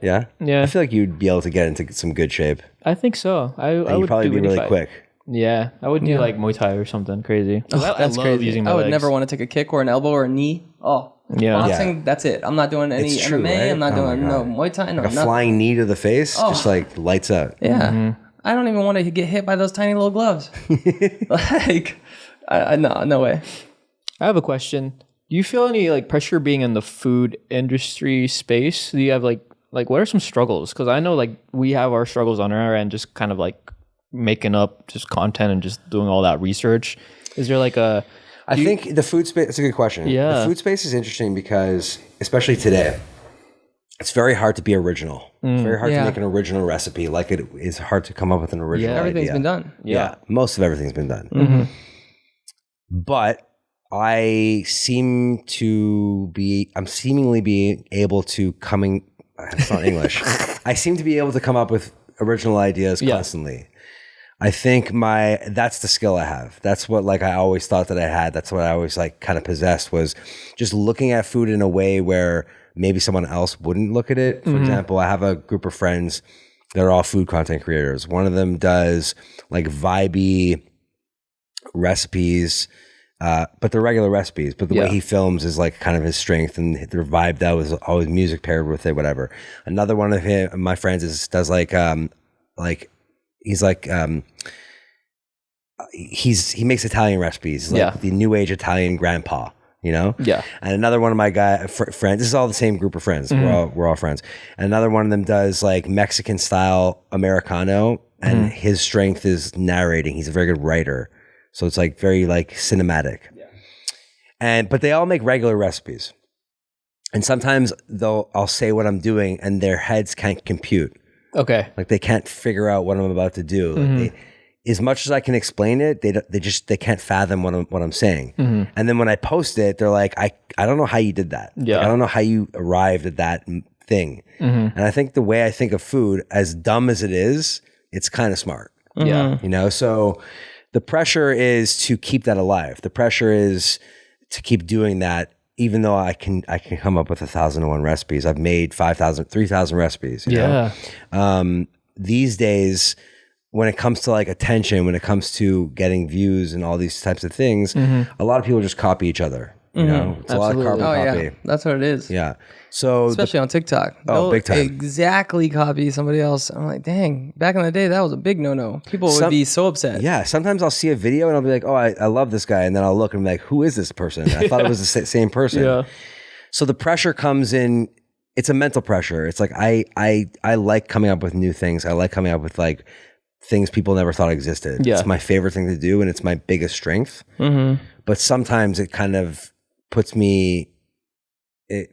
Yeah? Yeah. I feel like you'd be able to get into some good shape. I think so. I And you'd would probably do be any really fight. quick. Yeah, I would do like Muay Thai or something crazy. I That's love crazy. using my I would legs. never want to take a kick or an elbow or a knee. Oh, Yeah. boxing, that's it. I'm not doing any It's true, MMA. right? I'm not Oh my doing no God. Muay Thai. No, Like a nothing. flying knee to the face, just like lights out. Yeah. I don't even want to get hit by those tiny little gloves. Like, no way. I have a question. Do you feel any like pressure being in the food industry space? Do you have like what are some struggles? Because I know like we have our struggles on our end, just kind of like making up just content and just doing all that research. Is there like a? I think the food space, it's a good question. Yeah. The food space is interesting because, especially today, it's very hard to be original. It's very hard to make an original recipe. Like it is hard to come up with an original Everything's idea. been done. Yeah. Most of everything's been done. But I'm seemingly being able to it's not English. I seem to be able to come up with original ideas constantly. I think that's the skill I have. That's what like I always thought that I had. That's what I always like kind of possessed, was just looking at food in a way where maybe someone else wouldn't look at it. For example, I have a group of friends that are all food content creators. One of them does like vibey recipes, but they're regular recipes. But the way he films is like kind of his strength, and they're vibed out with always music paired with it, whatever. Another one of my friends does like he's like he makes Italian recipes. He's like the new age Italian grandpa, you know? Yeah. And another one of my friends, this is all the same group of friends. We're all friends. And another one of them does like Mexican style Americano, and his strength is narrating. He's a very good writer. So it's like very like cinematic. Yeah. But they all make regular recipes. And sometimes I'll say what I'm doing and their heads can't compute. Okay. Like they can't figure out what I'm about to do. Like as much as I can explain it, they can't fathom what I'm saying. And then when I post it, they're like, I don't know how you did that. Yeah. Like, I don't know how you arrived at that thing. And I think the way I think of food, as dumb as it is, it's kind of smart. Yeah. You know, so the pressure is to keep that alive. The pressure is to keep doing that, even though I can come up with 1,001 recipes. I've made 3,000 recipes. You know? These days, when it comes to like attention, when it comes to getting views and all these types of things, a lot of people just copy each other. You know, it's a lot of carbon copy. Yeah, that's what it is. Yeah. So especially on TikTok. Oh, big time. Exactly copy somebody else. I'm like, dang, back in the day, that was a big no-no. People would be so upset. Yeah. Sometimes I'll see a video and I'll be like, oh, I love this guy. And then I'll look and be like, who is this person? I thought it was the same person. Yeah. So the pressure comes in, it's a mental pressure. It's like, I like coming up with new things. I like coming up with like things people never thought existed. Yeah. It's my favorite thing to do and it's my biggest strength. But sometimes it kind of puts me, it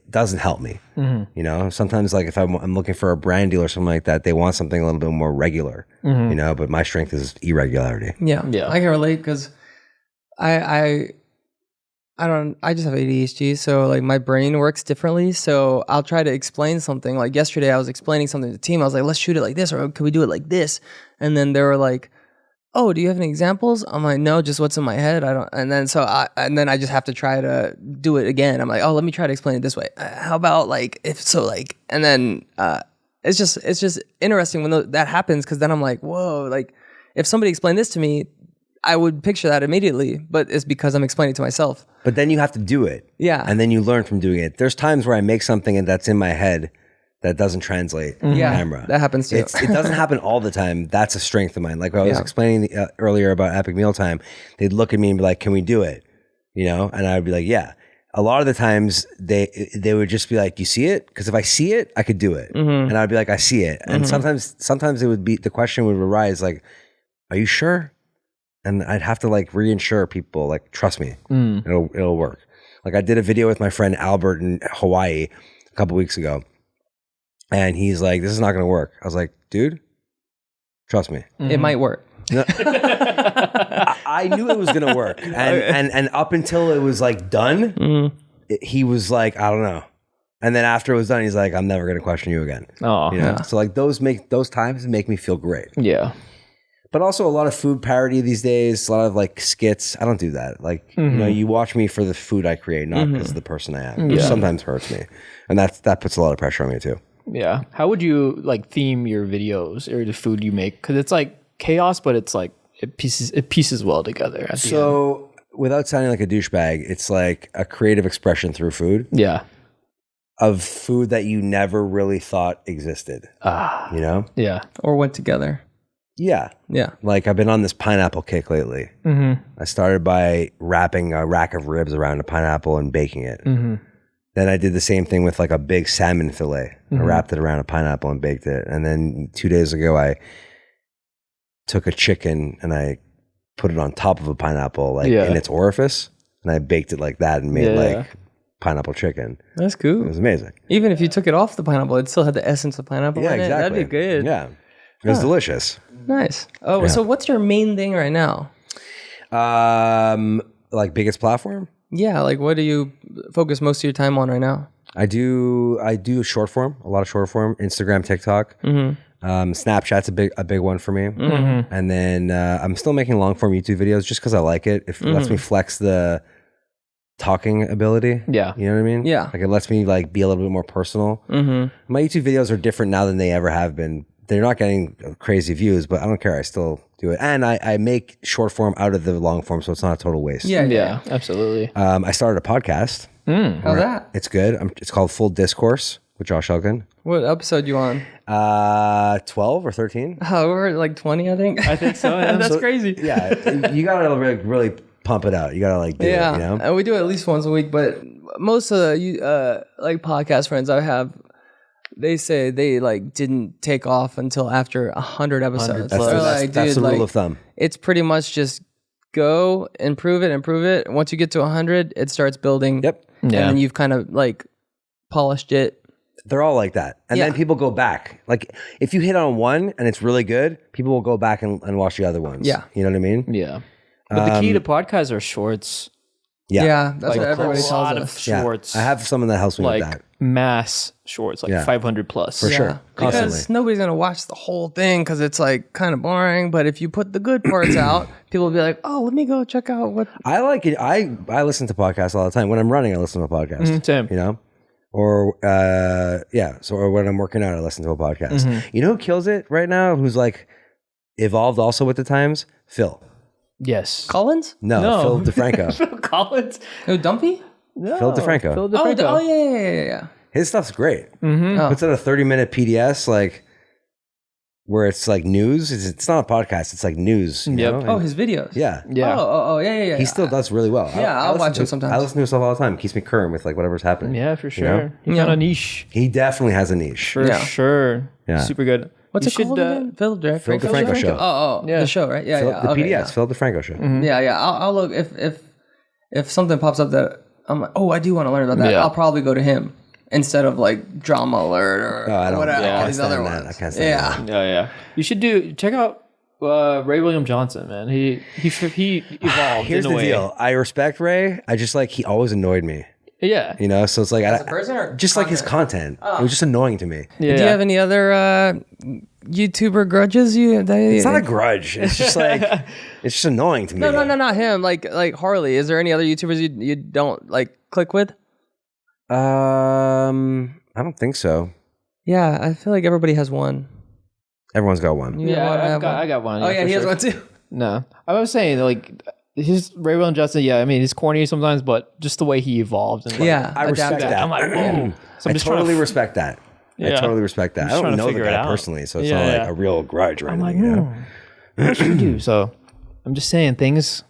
doesn't help me. You know, sometimes like if I'm looking for a brand deal or something like that, they want something a little bit more regular, you know, but my strength is irregularity. Yeah. I can relate because I just have ADHD, so like my brain works differently. So I'll try to explain something. Like yesterday I was explaining something to the team. I was like, let's shoot it like this, or can we do it like this? And then they were like, oh, do you have any examples? I'm like, no, just what's in my head. I don't. And then I just have to try to do it again. I'm like, oh, let me try to explain it this way. How about like if so like, and then it's just interesting when that happens, because then I'm like, whoa, like if somebody explained this to me, I would picture that immediately, but it's because I'm explaining it to myself. But then you have to do it. Yeah. And then you learn from doing it. There's times where I make something and that's in my head that doesn't translate on camera. That happens too. It doesn't happen all the time. That's a strength of mine. Like I was explaining earlier about Epic Mealtime, they'd look at me and be like, can we do it? You know? And I'd be like, yeah. A lot of the times they would just be like, do you see it? Because if I see it, I could do it. And I'd be like, I see it. And sometimes it would be, the question would arise like, are you sure? And I'd have to like reinsure people, like, trust me, it'll work. Like I did a video with my friend Albert in Hawaii a couple weeks ago. And he's like, this is not going to work. I was like, dude, trust me. It might work. No. I knew it was going to work. And up until it was like done, he was like, I don't know. And then after it was done, he's like, I'm never going to question you again. Oh, you know? So like those times make me feel great. Yeah. But also a lot of food parody these days, a lot of like skits. I don't do that. Like, you know, you watch me for the food I create, not because of the person I am, which sometimes hurts me. And that puts a lot of pressure on me too. Yeah. How would you like theme your videos or the food you make? Because it's like chaos, but it's like it pieces well together. At the end. Without sounding like a douchebag, it's like a creative expression through food. Yeah. Of food that you never really thought existed. You know? Yeah. Or went together. Yeah. Yeah. Like I've been on this pineapple kick lately. I started by wrapping a rack of ribs around a pineapple and baking it. Then I did the same thing with like a big salmon fillet. I wrapped it around a pineapple and baked it. And then 2 days ago, I took a chicken and I put it on top of a pineapple, like in its orifice. And I baked it like that and made pineapple chicken. That's cool. It was amazing. Even if you took it off the pineapple, it still had the essence of pineapple in it. That'd be good. Yeah. It was delicious. Nice. Oh, so what's your main thing right now? Like biggest platform? Yeah, like what do you focus most of your time on right now? I do short form, a lot of short form, Instagram, TikTok. Snapchat's a big one for me. And then I'm still making long form YouTube videos just because I like it. It lets me flex the talking ability. Yeah. You know what I mean? Yeah. Like it lets me like be a little bit more personal. My YouTube videos are different now than they ever have been. They're not getting crazy views, but I don't care. I still do it. And I make short form out of the long form, so it's not a total waste. Yeah, absolutely. I started a podcast. How's that? It's good. It's called Full Discourse with Josh Elkin. What episode you on? 12 or 13. Oh, we're at like 20, I think. I think so. Yeah. That's crazy. Yeah, you gotta really pump it out. You gotta like do it, you know? And we do it at least once a week, but most of the like podcast friends I have, they say they like didn't take off until after 100 episodes. That's the rule of thumb. It's pretty much just go improve it. Once you get to 100, it starts building. Yep. And then you've kind of like polished it. They're all like that. And then people go back. Like if you hit on one and it's really good, people will go back and watch the other ones. Yeah. You know what I mean? Yeah. But the key to podcasts are shorts. Yeah. That's what everybody tells lot us. of shorts. I have someone that helps me like with that. mass shorts, like 500 plus. For sure. Constantly. Because nobody's going to watch the whole thing because it's like kind of boring. But if you put the good parts out, people will be like, oh, let me go check out what. I like it. I listen to podcasts all the time. When I'm running, I listen to a podcast. Same. You know? Or or when I'm working out, I listen to a podcast. You know who kills it right now? Who's like evolved also with the times? Phil. Yes. Collins? No. Phil DeFranco. Phil Collins. Oh, Dumpy? No. Phil DeFranco. Phil DeFranco. Yeah. His stuff's great. Oh. Puts out a 30-minute PDS like where it's like news. It's not a podcast. It's like news. You know? Oh, his videos. Yeah. Yeah. Oh, yeah. He still does really well. Yeah, I'll watch listen him to- sometimes. I listen to himself all the time. Keeps me current with like whatever's happening. Yeah, for sure. know? He found a niche. He definitely has a niche. For sure. Yeah. Super good. What's You it called again? Phil DeFranco Show. Oh, Yeah. the show, right? Yeah, The Okay, PDS, Phil DeFranco Show. Yeah. I'll look if something pops up that I'm like, oh, I do want to learn about that. Yeah. I'll probably go to him instead of like Drama Alert or I don't- whatever. yeah, I all can't these stand other that. ones. I can't stand that. Yeah. You should check out Ray William Johnson, man. He evolved. Here's in a the way. deal. I respect Ray. I just like he always annoyed me. Yeah. You know, so it's like As a person or just like his content. It was just annoying to me. Yeah. Do you have any other YouTuber grudges? It's not a grudge. It's just like it's just annoying to me. No, not him. Like Harley. Is there any other YouTubers you don't like click with? I don't think so. Yeah, I feel like everybody has one. Everyone's got one. You Yeah, have one? I got one. Oh yeah, for he has sure. one too. No, I was saying like his Ray William Johnson. Yeah, I mean he's corny sometimes, but just the way he evolved. And, like, Yeah, I respect adapted. that. I'm like, whoa. So I'm I just trying totally to. respect that. I Yeah. totally respect that. I'm I just don't trying to know the figure it guy out. personally, so it's Yeah, not like yeah. a real grudge or I'm anything. like, You know? what should we do? So I'm just saying things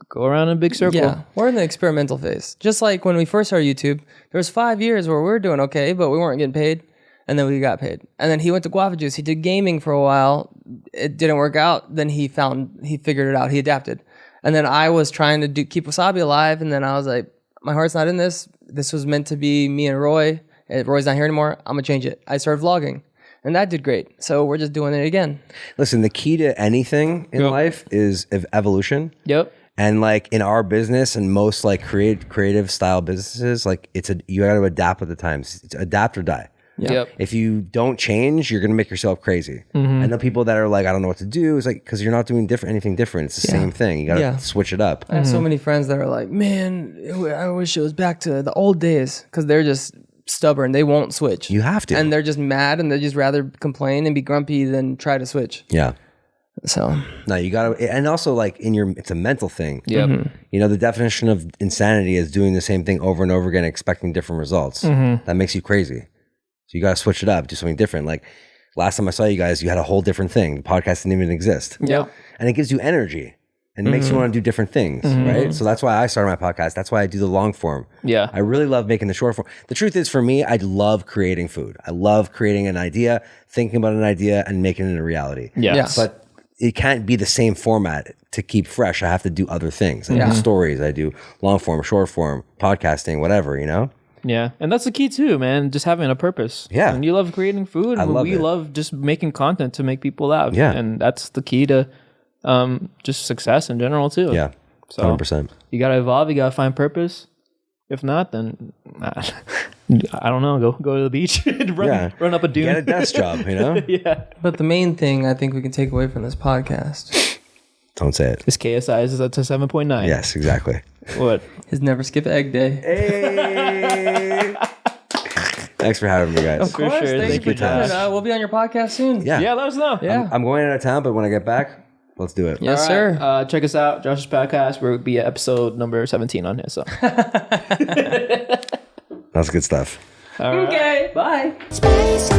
go around in a big circle. Yeah, we're in the experimental phase. Just like when we first started YouTube, there was 5 years where we were doing okay, but we weren't getting paid, and then we got paid. And then he went to Guava Juice. He did gaming for a while. It didn't work out. Then he figured it out. He adapted. And then I was trying to keep Wassabi alive, and then I was like, my heart's not in this. This was meant to be me and Roy. Roy's not here anymore. I'm gonna change it. I started vlogging, and that did great. So we're just doing it again. Listen, the key to anything in life is evolution. Yep. And like in our business and most like creative style businesses, like you got to adapt with the times. It's adapt or die. Yep. If you don't change, you're gonna make yourself crazy. I know people that are like, I don't know what to do. It's like because you're not doing anything different. It's the same thing. You gotta switch it up. I have so many friends that are like, man, I wish it was back to the old days, because they're just stubborn. They won't switch. You have to. And they're just mad, and they just rather complain and be grumpy than try to switch. Yeah. So No, you gotta, and also like it's a mental thing. Yep. You know, the definition of insanity is doing the same thing over and over again, expecting different results. That makes you crazy. So you gotta switch it up, do something different. Like last time I saw you guys, you had a whole different thing. The podcast didn't even exist. Yep. And it gives you energy and makes you want to do different things, right? So that's why I started my podcast. That's why I do the long form. Yeah. I really love making the short form. The truth is, for me, I love creating food. I love creating an idea, thinking about an idea, and making it a reality. Yeah. Yeah. But it can't be the same format to keep fresh. I have to do other things. I do stories. I do long form, short form, podcasting, whatever, you know? Yeah, and that's the key too, man. Just having a purpose. Yeah. And you love creating food. I love we it. love just making content to make people laugh. Yeah. And that's the key to just success in general too. Yeah, So 100%. you gotta evolve. You gotta find purpose. If not, then I don't know. Go to the beach, and run up a dune. Get a desk job, you know? Yeah. but the main thing I think we can take away from this podcast Don't say it. This KSI is at 7.9. Yes, exactly. What? is never skip egg day. Hey! Thanks for having me, guys. Of course, sure. thank you Thank for you, coming. Josh. We'll be on your podcast soon. Yeah. Yeah, let us know. Yeah. I'm going out of town, but when I get back, let's do it. Yes, All sir. right. Check us out, Josh's podcast. We'll be at episode number 17 on here. So. That's good stuff. All right. Okay. Bye. Space